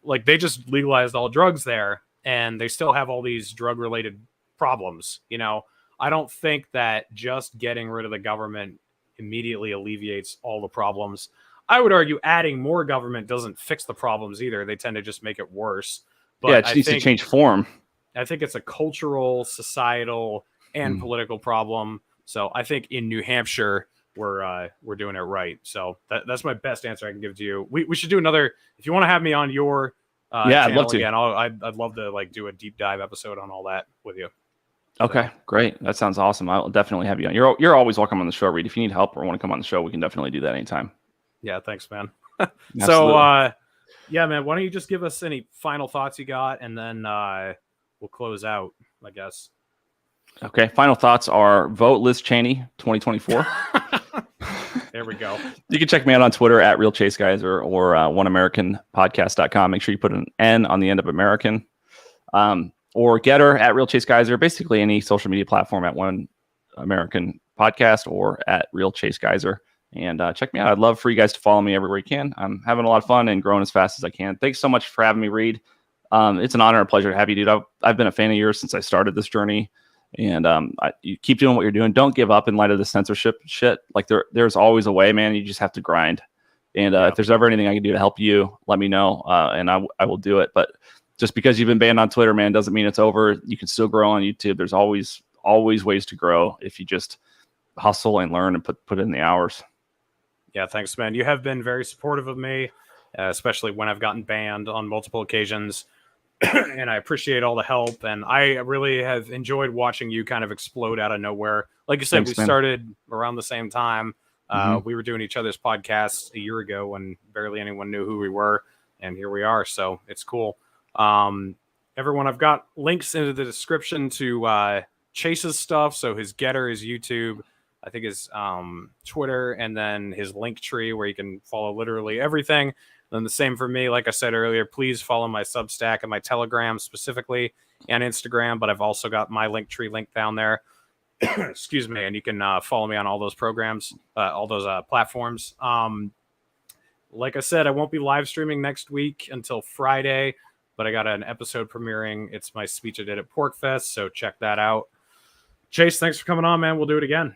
like they just legalized all drugs there and they still have all these drug-related problems. I don't think that just getting rid of the government immediately alleviates all the problems. I would argue adding more government doesn't fix the problems either. They tend to just make it worse. But yeah, it needs to change form. I think it's a cultural, societal, and political problem. So I think in New Hampshire, we're doing it right. So that's my best answer I can give to you. We should do another. If you want to have me on your I'd love to. Again, I'd love to like do a deep dive episode on all that with you. Okay, great. That sounds awesome. I'll definitely have you on. You're always welcome on the show, Reed. If you need help or want to come on the show, we can definitely do that anytime. Yeah, thanks, man. So, yeah, man, why don't you just give us any final thoughts you got, and then we'll close out, I guess. Okay, final thoughts are vote Liz Cheney 2024. There we go. You can check me out on Twitter at Real Chase Geiser or oneamericanpodcast.com. Make sure you put an N on the end of American. Or GETTR at Real Chase Geiser. Basically any social media platform at One American Podcast or at Real Chase Geiser. And check me out. I'd love for you guys to follow me everywhere you can. I'm having a lot of fun and growing as fast as I can. Thanks so much for having me, Reed. It's an honor and a pleasure to have you, dude. I've been a fan of yours since I started this journey. And you keep doing what you're doing. Don't give up in light of the censorship shit. Like there's always a way, man. You just have to grind. And if there's ever anything I can do to help you, let me know. And I will do it. But just because you've been banned on Twitter, man, doesn't mean it's over. You can still grow on YouTube. There's always ways to grow if you just hustle and learn and put in the hours. Yeah, thanks, man. You have been very supportive of me, especially when I've gotten banned on multiple occasions. and I appreciate all the help. And I really have enjoyed watching you kind of explode out of nowhere. Like you said, Thanks, we man. started around the same time. We were doing each other's podcasts a year ago when barely anyone knew who we were. And here we are. So it's cool. Everyone, I've got links into the description to Chase's stuff. So his GETTR, his YouTube, I think his Twitter, and then his link tree where you can follow literally everything. And the same for me. Like I said earlier, please follow my Substack and my Telegram specifically and Instagram. But I've also got my link tree link down there. Excuse me. And you can follow me on all those programs, all those platforms. Like I said, I won't be live streaming next week until Friday, but I got an episode premiering. It's my speech I did at PorkFest, so check that out. Chase, thanks for coming on, man. We'll do it again.